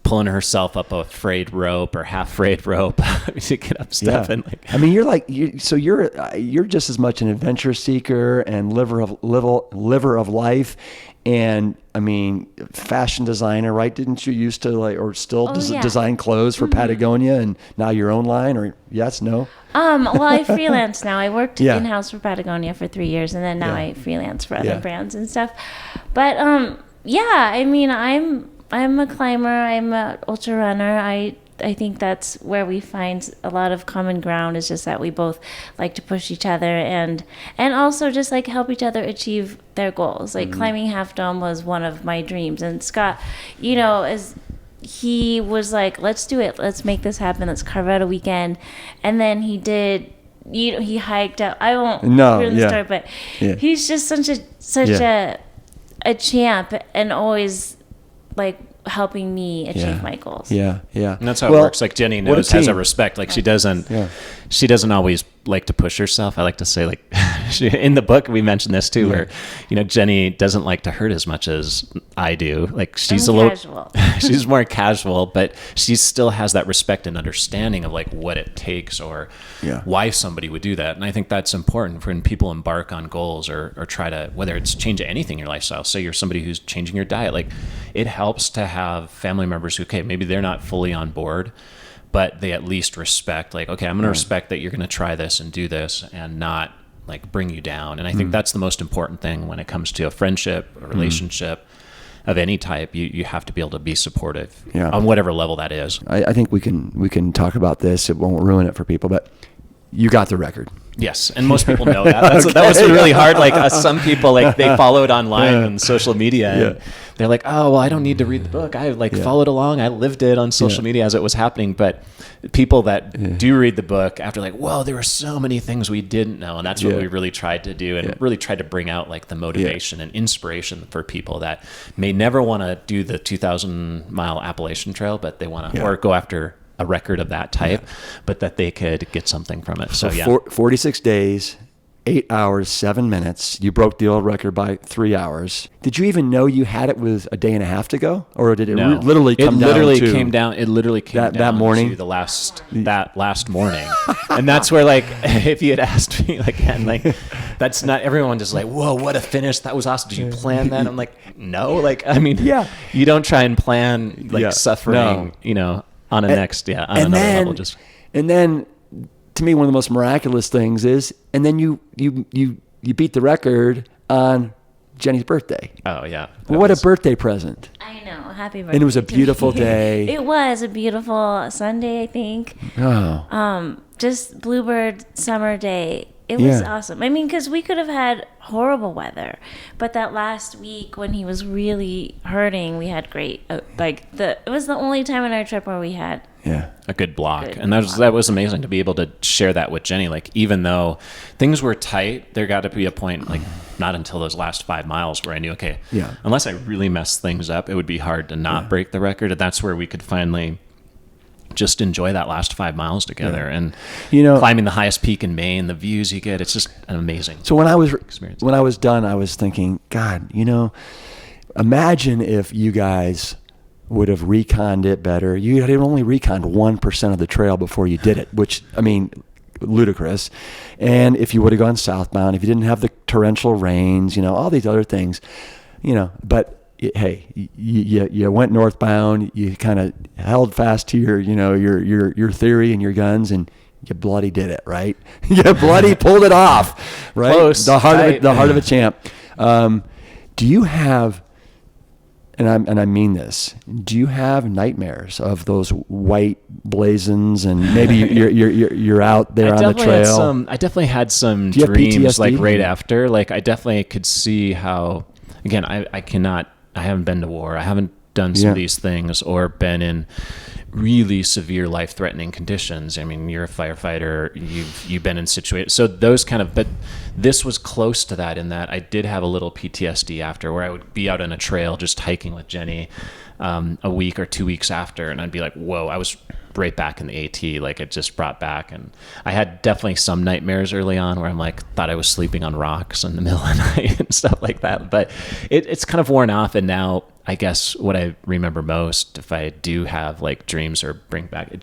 pulling herself up a frayed rope or half frayed rope to get up stuff. And like, I mean, you're just as much an adventure seeker and liver of life, and I mean, fashion designer, right? Didn't you used to design clothes for Patagonia, and now your own line? Or yes, no? Well, I freelance now. I worked in-house for Patagonia for 3 years, and then now I freelance for other brands and stuff. But I mean, I'm a climber. I'm an ultra runner. I think that's where we find a lot of common ground, is just that we both like to push each other and also just like help each other achieve their goals. Like climbing Half Dome was one of my dreams. And Scott, you know, as he was like, let's do it. Let's make this happen. Let's carve out a weekend. And then he did. You know, he hiked up. I won't ruin the story, but he's just such a champ, and always like helping me achieve my goals. Yeah. And that's how it works. Like Jenny knows, has a respect. Like she doesn't always like to push herself. I like to say, like, in the book we mentioned this too, where, you know, Jenny doesn't like to hurt as much as I do. Like she's casual. She's more casual, but she still has that respect and understanding of like what it takes or why somebody would do that. And I think that's important for when people embark on goals or try to, whether it's change anything in your lifestyle. Say you're somebody who's changing your diet, like it helps to have family members who, okay, maybe they're not fully on board, but they at least respect, like, okay, I'm going to respect that you're going to try this and do this and not like bring you down. And I think that's the most important thing when it comes to a friendship, a relationship of any type. You have to be able to be supportive on whatever level that is. I think we can talk about this. It won't ruin it for people, but you got the record. Yes, and most people know that. That was really hard. Like some people, like they followed online and social media, and they're like, "Oh, well, I don't need to read the book. I followed along. I lived it on social media as it was happening." But people that do read the book after, like, "Whoa, there were so many things we didn't know," and that's what we really tried to do, and really tried to bring out like the motivation and inspiration for people that may never want to do the 2,000-mile Appalachian Trail, but they want to or go after a record of that type, but that they could get something from it. So 46 days, 8 hours, 7 minutes. You broke the old record by 3 hours. Did you even know you had it with a day and a half to go, or did it literally come down? It literally came down that morning, to that last morning, and that's where, like, if you had asked me again, like, that's not everyone just like, whoa, what a finish! That was awesome. Did you plan that? I'm like, no, like, I mean, you don't try and plan like suffering, you know. On another level, just. And then, to me, one of the most miraculous things is, and then you beat the record on Jenny's birthday. Oh yeah! What a birthday present! I know, happy birthday! And it was a beautiful day. It was a beautiful Sunday, I think. Oh. Just bluebird summer day. It was awesome. I mean, because we could have had horrible weather, but that last week when he was really hurting, we had great. It was the only time in our trip where we had a good block, and that was amazing to be able to share that with Jenny. Like, even though things were tight, there got to be a point, like not until those last 5 miles, where I knew, okay, unless I really messed things up, it would be hard to not break the record, and that's where we could finally just enjoy that last 5 miles together, and climbing the highest peak in Maine, the views you get, it's just an amazing. So when I was done, I was thinking, God, imagine if you guys would have reconned it better. You had only reconned 1% of the trail before you did it, which, I mean, ludicrous. And if you would have gone southbound, if you didn't have the torrential rains, all these other things, but hey, you went northbound, you kind of held fast to your theory and your guns, and you bloody did it, right? You bloody pulled it off, right? Close. The heart of a champ. Do you have, and I mean this, do you have nightmares of those white blazons, and maybe you're out there on the trail? I definitely had some dreams, like right after. Like I definitely could see how. Again, I haven't been to war. I haven't done some of these things or been in really severe life-threatening conditions. I mean, you're a firefighter. You've been in situations. So those but this was close to that in that I did have a little PTSD after, where I would be out on a trail just hiking with Jenny a week or 2 weeks after, and I'd be like, whoa, I was right back in the AT, like it just brought back. And I had definitely some nightmares early on where I'm like, thought I was sleeping on rocks in the middle of the night and stuff like that. But it's kind of worn off. And now I guess what I remember most, if I do have like dreams or bring back,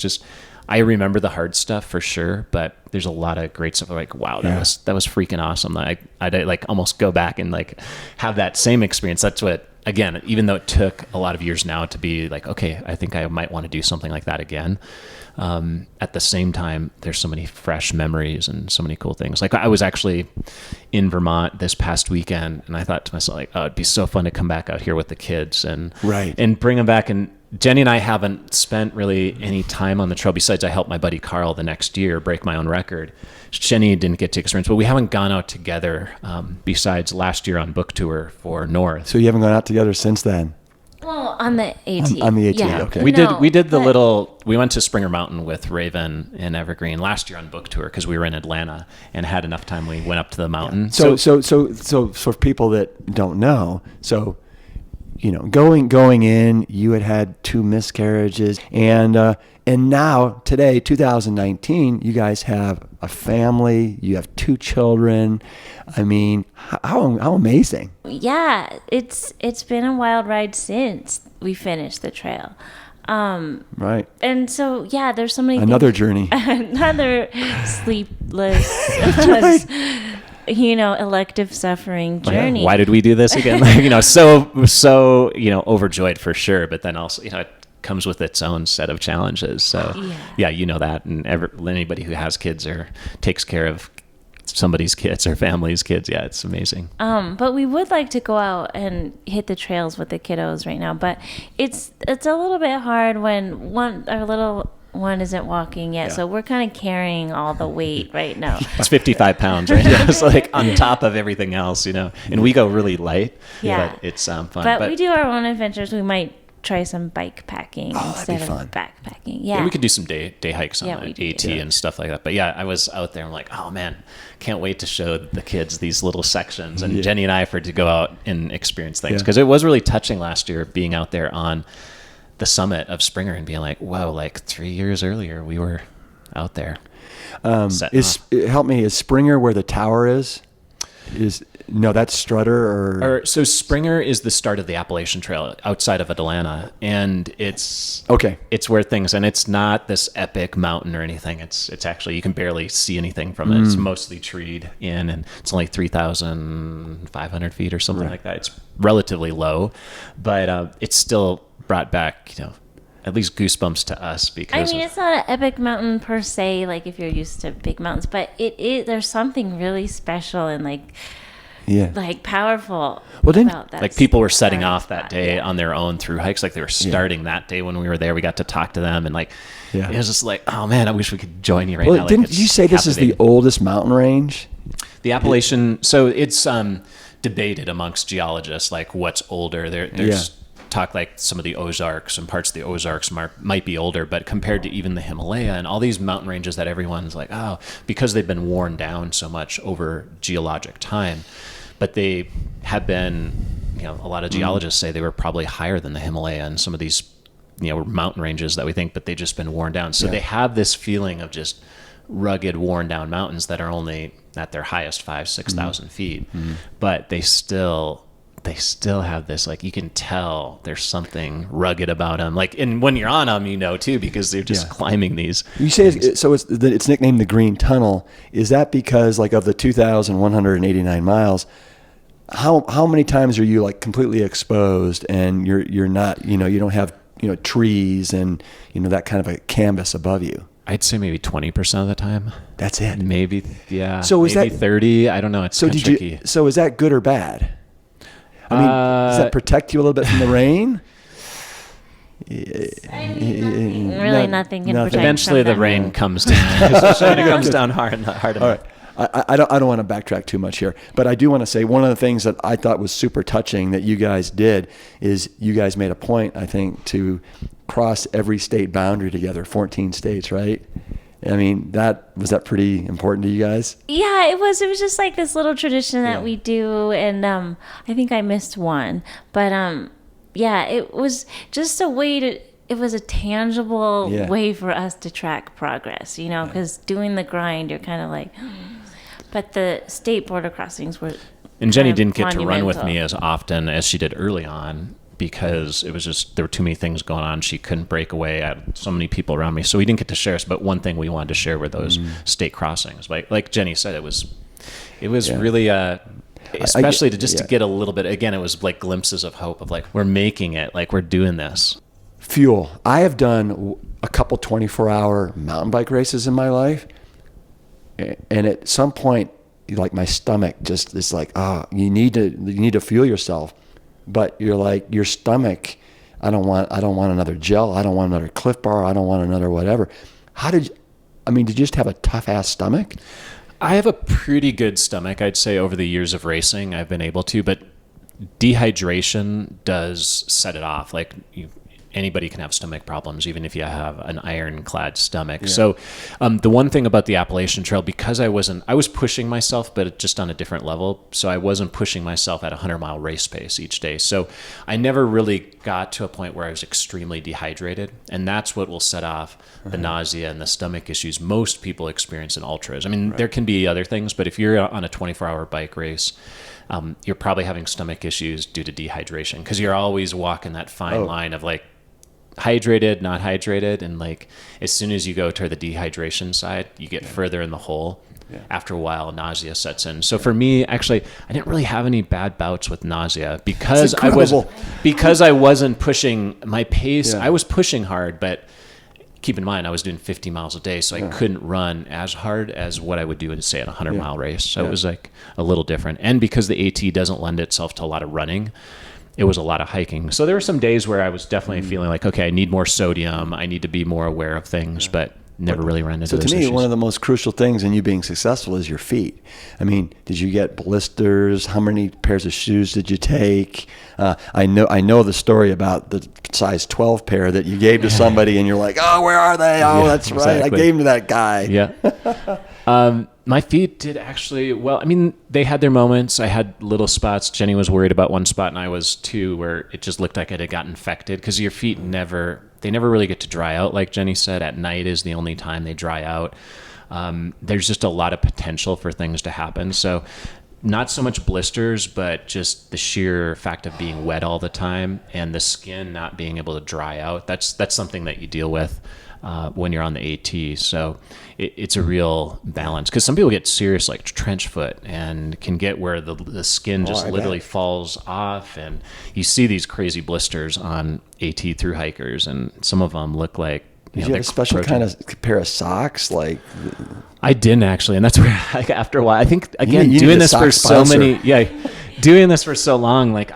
I remember the hard stuff for sure, but there's a lot of great stuff. Like, wow, that was freaking awesome. I'd like almost go back and like have that same experience. That's what, again, even though it took a lot of years now to be like, okay, I think I might want to do something like that again. At the same time, there's so many fresh memories and so many cool things. Like I was actually in Vermont this past weekend, and I thought to myself, like, oh, it'd be so fun to come back out here with the kids and bring them back. And Jenny and I haven't spent really any time on the trail besides I helped my buddy Carl the next year break my own record. Jenny didn't get to experience, but we haven't gone out together besides last year on book tour for North. So you haven't gone out together since then? Well, on the AT. On the AT, yeah. okay. We went to Springer Mountain with Raven and Evergreen last year on book tour because we were in Atlanta and had enough time. We went up to the mountain. So for people that don't know, going in, you had 2 miscarriages, and now today, 2019, you guys have a family, you have 2 children. I mean, how amazing! Yeah, it's been a wild ride since we finished the trail. Right. And so there's so many another journey, another sleepless. Elective suffering journey. Why did we do this again? So overjoyed for sure, but then also, it comes with its own set of challenges. So that, and anybody who has kids or takes care of somebody's kids or family's kids, it's amazing. But we would like to go out and hit the trails with the kiddos right now, but it's a little bit hard when our little one isn't walking yet, so we're kind of carrying all the weight right now. It's 55 pounds right now. It's like on top of everything else, and we go really light, but it's fun. But we do our own adventures. We might try some bike packing instead of backpacking. Yeah, we could do some day hikes on the AT and stuff like that. But I was out there. I'm like, oh man, can't wait to show the kids these little sections. And Jenny and I for to go out and experience things because it was really touching last year being out there on the summit of Springer and being like, whoa, like 3 years earlier we were out there. Help me, is Springer where the tower is? That's Strutter so Springer is the start of the Appalachian Trail outside of Atlanta, and it's where things, and it's not this epic mountain or anything. It's actually, you can barely see anything from it. It's mostly treed in, and it's only 3,500 feet or something like that. It's relatively low, but it's still brought back, at least goosebumps to us because it's not an epic mountain per se, like if you're used to big mountains, but there's something really special and powerful about that. Like people were setting off that day on their own through hikes, like they were starting that day when we were there. We got to talk to them, and it was just like, oh man, I wish we could join you right now. Didn't you say this is the oldest mountain range? The Appalachian, so it's debated amongst geologists, like what's older. There's talk like some of the Ozarks and parts of the Ozarks might be older, but compared to even the Himalaya and all these mountain ranges that everyone's like, oh, because they've been worn down so much over geologic time, but they have been, a lot of geologists say they were probably higher than the Himalaya and some of these, mountain ranges that we think, but they've just been worn down. So they have this feeling of just rugged, worn down mountains that are only at their highest 5,000-6,000 feet, but they still they still have this, like, you can tell there's something rugged about them. Like, and when you're on them, you know, too, because they're just climbing these. You say it's nicknamed the Green Tunnel. Is that because, like, of the 2,189 miles, how many times are you, like, completely exposed and you're not, you know, you don't have, you know, trees and, you know, that kind of a canvas above you? I'd say maybe 20% of the time. That's it. Maybe, yeah. So is maybe that 30? I don't know. It's kind of tricky. So is that good or bad? I mean, does that prprotect you a little bit from the rain? Nothing can protect. Eventually, the rain comes down. Especially when it comes down hard enough. All right. I don't want to backtrack too much here, but I do want to say one of the things that I thought was super touching that you guys did is you guys made a point, I think, to cross every state boundary together, 14 states, right? I mean, was that pretty important to you guys? Yeah, it was just like this little tradition that we do, and I think I missed one, but yeah, it was just a way to. It was a tangible way for us to track progress, you know, because doing the grind, you're kind of like. But the state border crossings were. And Jenny didn't get to run with me as often as she did early on, because it was just, there were too many things going on. She couldn't break away. I had so many people around me. So we didn't get to share. But one thing we wanted to share were those state crossings. Like Jenny said, it was really, especially to get a little bit, again, it was like glimpses of hope of like, we're making it, like we're doing this. Fuel. I have done a couple 24-hour mountain bike races in my life. And at some point, like my stomach just is like, you need to fuel yourself. But you're like, your stomach, I don't want another gel. I don't want another Cliff Bar. I don't want another whatever. Did you just have a tough ass stomach? I have a pretty good stomach, I'd say. Over the years of racing, I've been able to, but dehydration does set it off. Like anybody can have stomach problems, even if you have an ironclad stomach. Yeah. So the one thing about the Appalachian Trail, because I was pushing myself, but just on a different level. So I wasn't pushing myself at 100-mile race pace each day. So I never really got to a point where I was extremely dehydrated. And that's what will set off the nausea and the stomach issues most people experience in ultras. I mean, there can be other things, but if you're on a 24-hour bike race, you're probably having stomach issues due to dehydration, because you're always walking that fine line of like, hydrated, not hydrated, and like as soon as you go to the dehydration side, you get further in the hole. After a while, nausea sets in. So for me, actually, I didn't really have any bad bouts with nausea because I wasn't pushing my pace. I was pushing hard, but keep in mind I was doing 50 miles a day, so I couldn't run as hard as what I would do in, say, a 100-mile race. So it was like a little different. And because the AT doesn't lend itself to a lot of running, it was a lot of hiking. So there were some days where I was definitely feeling like, okay, I need more sodium. I need to be more aware of things, but never really ran into those issues. So to me, one of the most crucial things in you being successful is your feet. I mean, did you get blisters? How many pairs of shoes did you take? I know the story about the size 12 pair that you gave to somebody and you're like, oh, where are they? Oh, that's right. I gave them to that guy. Yeah. My feet did actually well. I mean, they had their moments. I had little spots. Jenny was worried about one spot, and I was too, where it just looked like it had got infected, because your feet never really get to dry out. Like Jenny said, at night is the only time they dry out. There's just a lot of potential for things to happen. So not so much blisters, but just the sheer fact of being wet all the time and the skin not being able to dry out. That's something that you deal with when you're on the AT. So it's a real balance, because some people get serious like trench foot and can get where the skin just literally falls off, and you see these crazy blisters on AT through hikers, and some of them look like Did you have a special kind of pair of socks? Like, I didn't actually, and that's where like, after a while, I think again doing this for so many, doing this for so long, like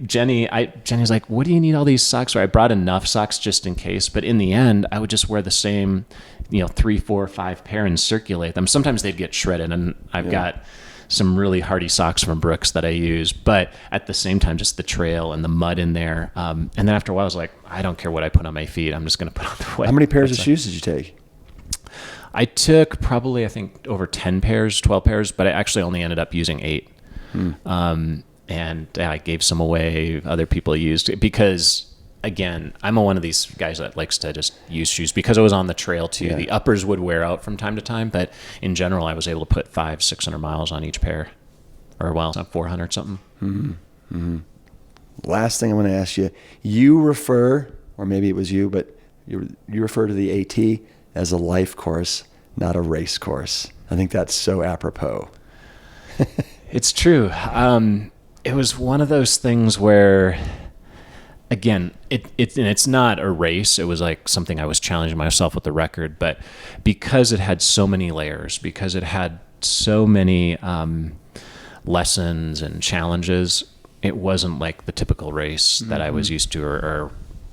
Jenny's like, what do you need all these socks for? I brought enough socks just in case, but in the end, I would just wear the same, 3, 4, 5 pair and circulate them. Sometimes they'd get shredded, and I've got some really hardy socks from Brooks that I use, but at the same time, just the trail and the mud in there. And then after a while, I was like, I don't care what I put on my feet. I'm just going to put on the wet. How many pairs of shoes did you take? I took probably, I think, over 10 pairs, 12 pairs, but I actually only ended up using 8. And I gave some away. Other people used it because, again, I'm one of these guys that likes to just use shoes because I was on the trail too. The uppers would wear out from time to time, but in general, I was able to put 500-600 miles on each pair, or 400 something. last thing I want to ask you, you refer, or maybe it was you, but you refer to the AT as a life course, not a race course. I think that's so apropos. It's true. It was one of those things where, again, it's not a race. It was like something I was challenging myself with the record, but because it had so many layers, because it had so many lessons and challenges, it wasn't like the typical race that I was used to, or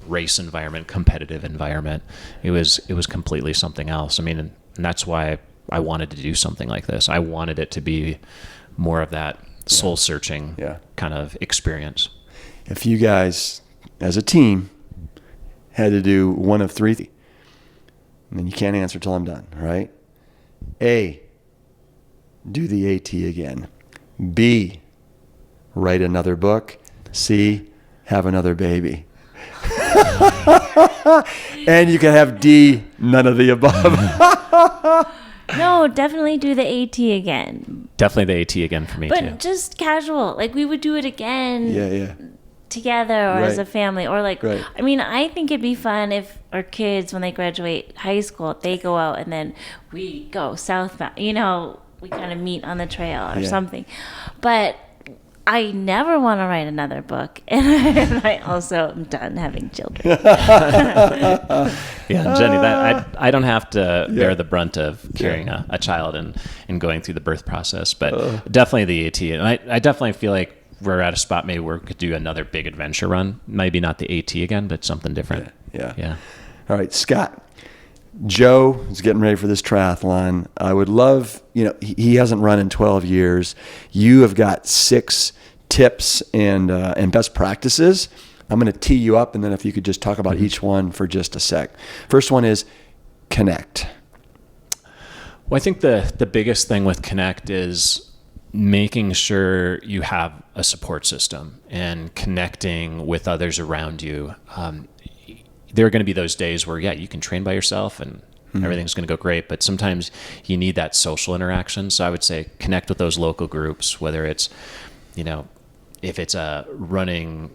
race environment, competitive environment. It was completely something else. I mean, and that's why I wanted to do something like this. I wanted it to be more of that soul searching kind of experience. If you guys, as a team, had to do one of three, and then you can't answer till I'm done, right? A, do the AT again. B, write another book. C, have another baby. And you can have D, none of the above. No, definitely do the AT again. Definitely the AT again for me too. But just casual. Like, we would do it again together or as a family. Or like, I mean, I think it'd be fun if our kids, when they graduate high school, they go out and then we go southbound. You know, we kind of meet on the trail or something. But I never want to write another book, and I also am done having children. Yeah, Jenny, that I don't have to bear the brunt of carrying a child and going through the birth process, but definitely the AT. And I definitely feel like we're at a spot maybe where we could do another big adventure run. Maybe not the AT again, but something different. Yeah. All right, Scott. Joe is getting ready for this triathlon. I would love, he hasn't run in 12 years. You have got 6 tips and best practices. I'm going to tee you up, and then if you could just talk about each one for just a sec. First one is connect. Well, I think the biggest thing with connect is making sure you have a support system and connecting with others around you. There are going to be those days where, you can train by yourself and everything's going to go great, but sometimes you need that social interaction. So I would say connect with those local groups, whether it's, if it's a running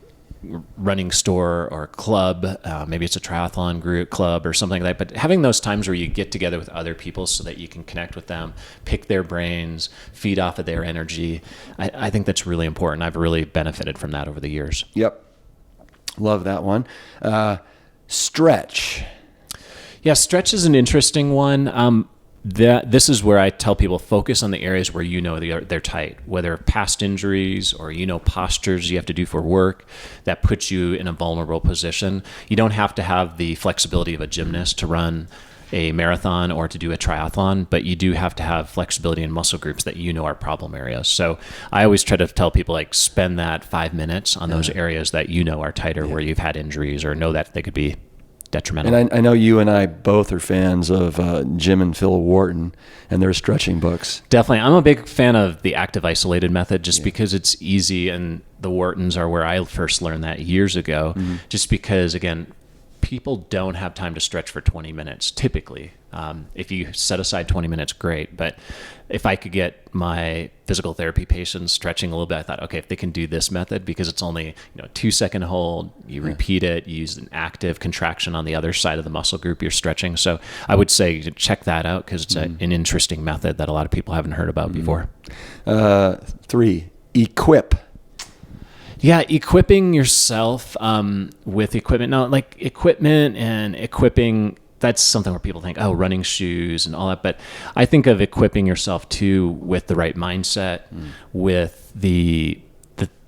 store or club, maybe it's a triathlon group club or something like that. But having those times where you get together with other people so that you can connect with them, pick their brains, feed off of their energy, I think that's really important. I've really benefited from that over the years. Yep. Love that one. Stretch. Yeah, stretch is an interesting one. This is where I tell people focus on the areas where they're tight, whether past injuries or postures you have to do for work that puts you in a vulnerable position. You don't have to have the flexibility of a gymnast to run a marathon or to do a triathlon, but you do have to have flexibility in muscle groups that are problem areas. So I always try to tell people, spend that 5 minutes on those areas that are tighter, where you've had injuries or know that they could be detrimental. And I know you and I both are fans of Jim and Phil Wharton and their stretching books. Definitely. I'm a big fan of the active isolated method just because it's easy, and the Whartons are where I first learned that years ago, just because, again, people don't have time to stretch for 20 minutes typically. If you set aside 20 minutes, great. But if I could get my physical therapy patients stretching a little bit, I thought, okay, if they can do this method, because it's only 2-second hold, you repeat it, you use an active contraction on the other side of the muscle group you're stretching. So I would say check that out, because it's an interesting method that a lot of people haven't heard about before. 3, equip. Yeah, equipping yourself with equipment. Now, equipment and equipping, that's something where people think, running shoes and all that. But I think of equipping yourself too with the right mindset, with the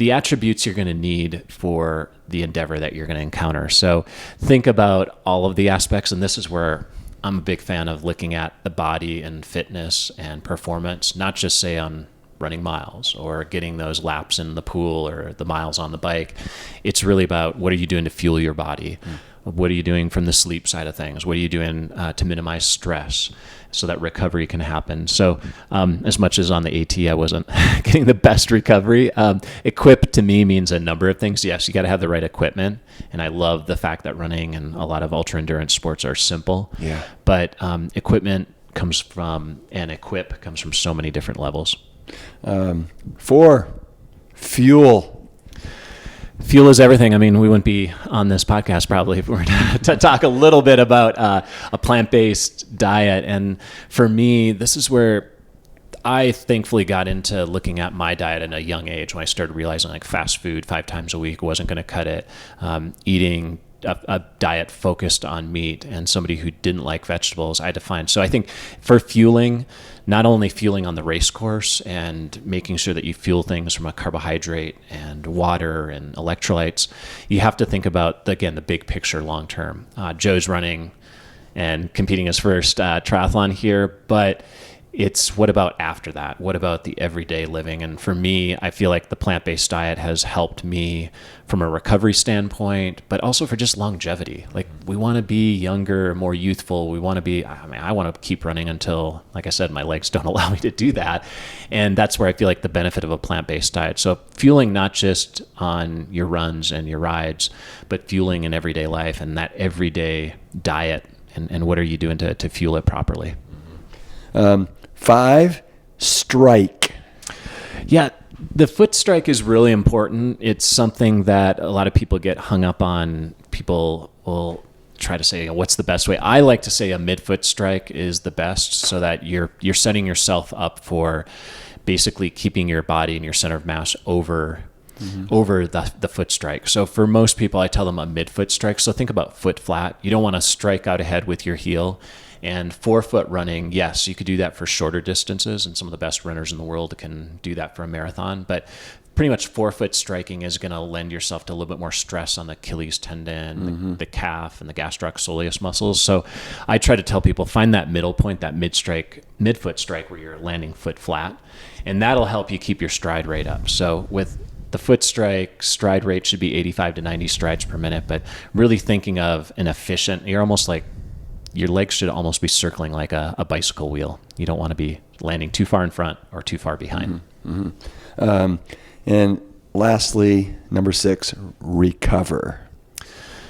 attributes you're going to need for the endeavor that you're going to encounter. So think about all of the aspects, and this is where I'm a big fan of looking at the body and fitness and performance, not just say on running miles or getting those laps in the pool or the miles on the bike. It's really about, what are you doing to fuel your body? What are you doing from the sleep side of things? What are you doing to minimize stress so that recovery can happen? So as much as on the AT I wasn't getting the best recovery, equip to me means a number of things. Yes, you got to have the right equipment. And I love the fact that running and a lot of ultra endurance sports are simple. Yeah. But equipment comes from so many different levels. 4, fuel. Fuel is everything. I mean, we wouldn't be on this podcast probably if we were to talk a little bit about a plant-based diet. And for me, this is where I thankfully got into looking at my diet at a young age when I started realizing like fast food 5 times a week wasn't going to cut it. Eating a diet focused on meat and somebody who didn't like vegetables, I had to find. So I think for fueling, not only fueling on the race course and making sure that you fuel things from a carbohydrate and water and electrolytes, you have to think about, again, the big picture long term. Joe's running and competing his first triathlon here, but it's what about after that? What about the everyday living? And for me, I feel like the plant-based diet has helped me from a recovery standpoint, but also for just longevity. Like we want to be younger, more youthful. We want to be, I want to keep running until, like I said, my legs don't allow me to do that. And that's where I feel like the benefit of a plant-based diet. So fueling not just on your runs and your rides, but fueling in everyday life and that everyday diet and what are you doing to fuel it properly? 5, strike. Yeah, the foot strike is really important. It's something that a lot of people get hung up on. People will try to say, what's the best way? I like to say a midfoot strike is the best so that you're setting yourself up for basically keeping your body and your center of mass over the foot strike. So for most people, I tell them a midfoot strike. So think about foot flat. You don't want to strike out ahead with your heel. And 4-foot running, yes, you could do that for shorter distances, and some of the best runners in the world can do that for a marathon. But pretty much 4-foot striking is going to lend yourself to a little bit more stress on the Achilles tendon, the calf, and the gastrocsoleus muscles. So I try to tell people, find that middle point, that midfoot strike where you're landing foot flat, and that'll help you keep your stride rate up. So with the foot strike, stride rate should be 85 to 90 strides per minute, but really thinking of an efficient, you're almost like, your legs should almost be circling like a bicycle wheel. You don't want to be landing too far in front or too far behind. And lastly, number 6, recover,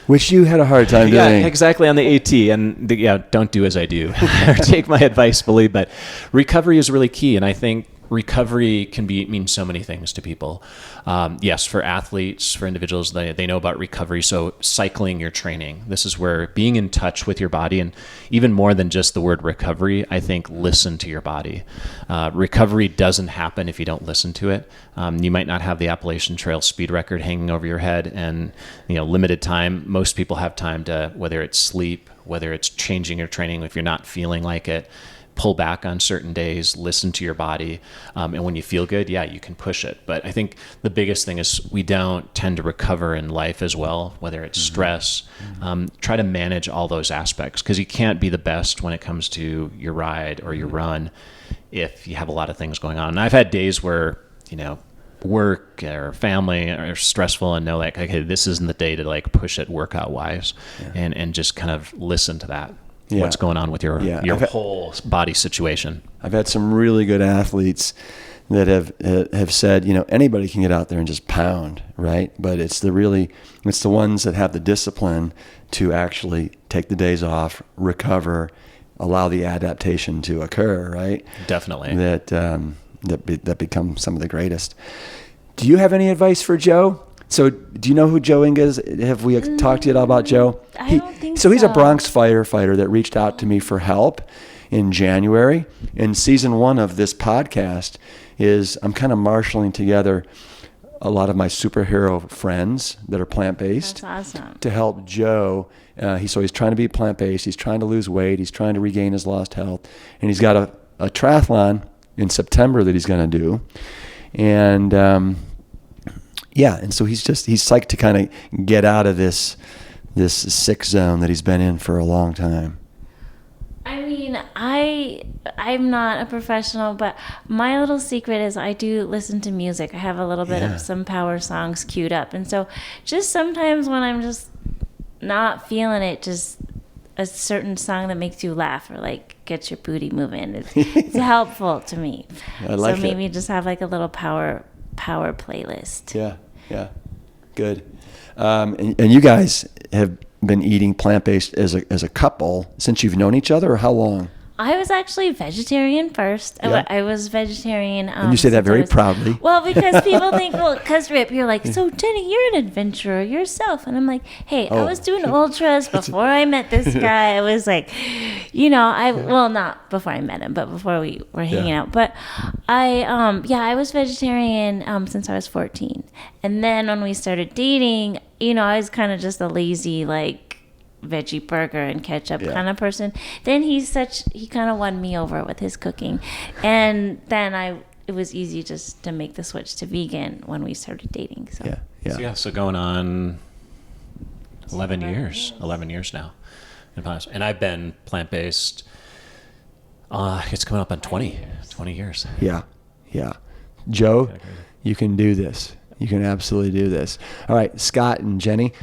which you had a hard time doing. Yeah, exactly, on the AT. And don't do as I do or take my advice fully. But recovery is really key. And I think recovery can mean so many things to people. Yes, for athletes, for individuals, they know about recovery. So cycling your training, this is where being in touch with your body, and even more than just the word recovery, I think listen to your body. Recovery doesn't happen if you don't listen to it. You might not have the Appalachian Trail speed record hanging over your head and limited time. Most people have time to, whether it's sleep, whether it's changing your training if you're not feeling like it, pull back on certain days, listen to your body. And when you feel good, you can push it. But I think the biggest thing is we don't tend to recover in life as well, whether it's stress. Try to manage all those aspects, because you can't be the best when it comes to your ride or your run if you have a lot of things going on. And I've had days where, work or family are stressful and know like, okay, this isn't the day to like push it workout wise, and just kind of listen to that. What's going on with your whole body situation. I've had some really good athletes that have said, anybody can get out there and just pound, right? But it's the ones that have the discipline to actually take the days off, recover, allow the adaptation to occur, right? Definitely. That become some of the greatest. Do you have any advice for Joe? So do you know who Joe Inga is? Have we talked to you at all about Joe? I don't think so. So he's a Bronx firefighter that reached out to me for help in January. And season 1 of this podcast is I'm kind of marshaling together a lot of my superhero friends that are plant-based. That's awesome. To help Joe. He's trying to be plant-based. He's trying to lose weight. He's trying to regain his lost health. And he's got a triathlon in September that he's going to do. And and so he's psyched to kind of get out of this sick zone that he's been in for a long time. I mean, I'm not a professional, but my little secret is I do listen to music. I have a little bit of some power songs queued up. And so just sometimes when I'm just not feeling it, just a certain song that makes you laugh or like gets your booty moving, it's helpful to me. I like so maybe just have like a little power playlist. Yeah, good. And you guys have been eating plant-based as a couple since you've known each other, or how long? I was actually vegetarian first. Yeah. I was vegetarian. And you say that since I very was- proudly. Well, because people think, because Rip, you're like, so Jenny, you're an adventurer yourself. And I'm like, hey, I Oh. was doing ultras before I met this guy. I was like, well, not before I met him, but before we were hanging out. But I was vegetarian since I was 14. And then when we started dating, I was kind of just a lazy, like, veggie burger and ketchup kind of person. Then he kind of won me over with his cooking, and then it was easy just to make the switch to vegan when we started dating. So So going on 11 years now, and I've been plant-based. It's coming up on 20 years. Yeah. Joe, you can do this. You can absolutely do this. All right, Scott and Jenny,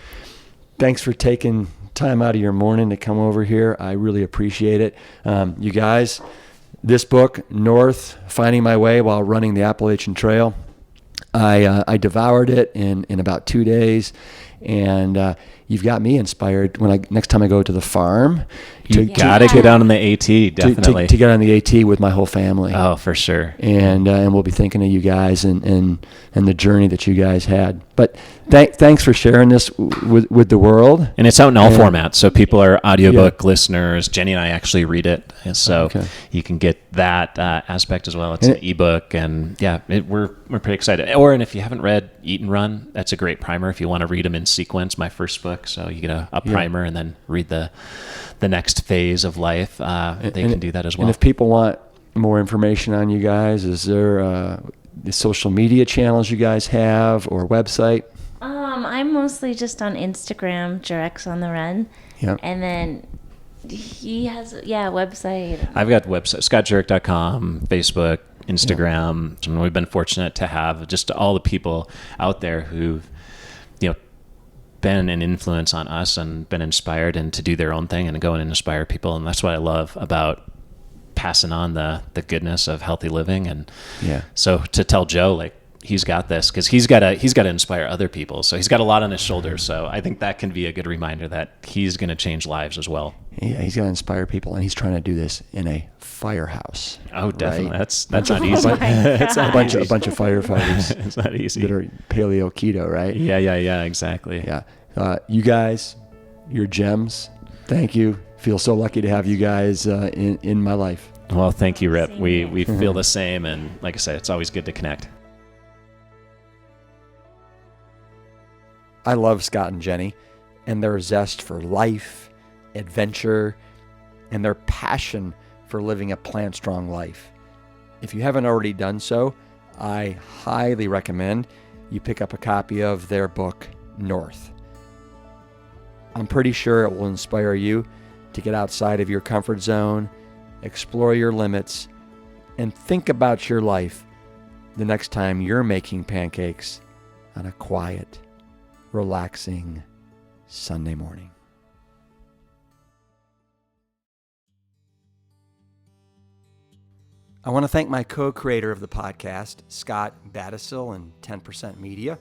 thanks for taking time out of your morning to come over here. I really appreciate it. You guys, this book, North, Finding My Way While Running the Appalachian Trail, I devoured it in about 2 days, and you've got me inspired when next time I go to the farm. You got to get down on the AT, definitely. To get on the AT with my whole family. Oh, for sure. And we'll be thinking of you guys and the journey that you guys had. But thanks for sharing this with the world. And it's out in all formats, so people are audiobook listeners. Jenny and I actually read it, and so you can get that aspect as well. It's an ebook, and we're pretty excited. And if you haven't read Eat and Run, that's a great primer if you want to read them in sequence. My first book, so you get a primer and then read the next phase of life. They can do that as well. And if people want more information on you guys, is there the social media channels you guys have or website? I'm mostly just on Instagram, Jurek's on the Run. Yeah. And then he has a website. I've got website, scottjurek.com, Facebook, Instagram. And we've been fortunate to have just all the people out there who've been an influence on us and been inspired and to do their own thing and go and inspire people. And that's what I love about passing on the goodness of healthy living. And so to tell Joe, like, he's got this, because he's got to inspire other people. So he's got a lot on his shoulders. So I think that can be a good reminder that he's going to change lives as well. Yeah, he's going to inspire people, and he's trying to do this in a firehouse. Oh, definitely. Right? That's not easy. It's a bunch of firefighters. It's not easy. That are paleo keto, right? Yeah, exactly. Yeah. You guys, you're gems. Thank you. Feel so lucky to have you guys in my life. Well, thank you, Rip. We feel the same, and like I said, it's always good to connect. I love Scott and Jenny and their zest for life, adventure, and their passion for living a plant-strong life. If you haven't already done so, I highly recommend you pick up a copy of their book, North. I'm pretty sure it will inspire you to get outside of your comfort zone, explore your limits, and think about your life the next time you're making pancakes on a quiet, relaxing Sunday morning. I want to thank my co-creator of the podcast, Scott Battisil and 10% Media,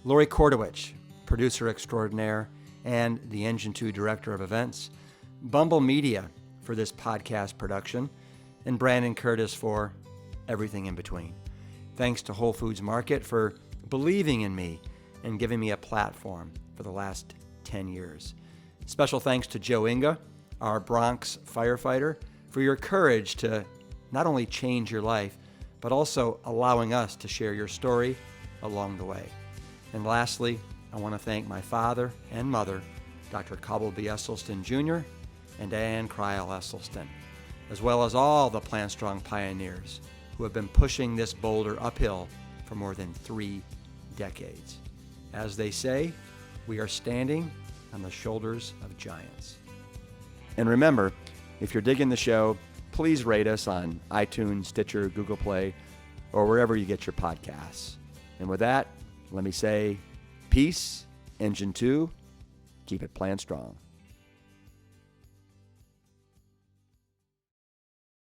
Lori Kordowich, producer extraordinaire, and the Engine 2 director of events, Bumble Media for this podcast production, and Brandon Curtis for everything in between. Thanks to Whole Foods Market for believing in me and giving me a platform for the last 10 years. Special thanks to Joe Inga, our Bronx firefighter, for your courage to not only change your life, but also allowing us to share your story along the way. And lastly, I want to thank my father and mother, Dr. Cobble B. Esselstyn Jr. and Ann Kryl Esselstyn, as well as all the PLANTSTRONG pioneers who have been pushing this boulder uphill for more than 3 decades. As they say, we are standing on the shoulders of giants. And remember, if you're digging the show, please rate us on iTunes, Stitcher, Google Play, or wherever you get your podcasts. And with that, let me say, peace, Engine 2, keep it plant strong.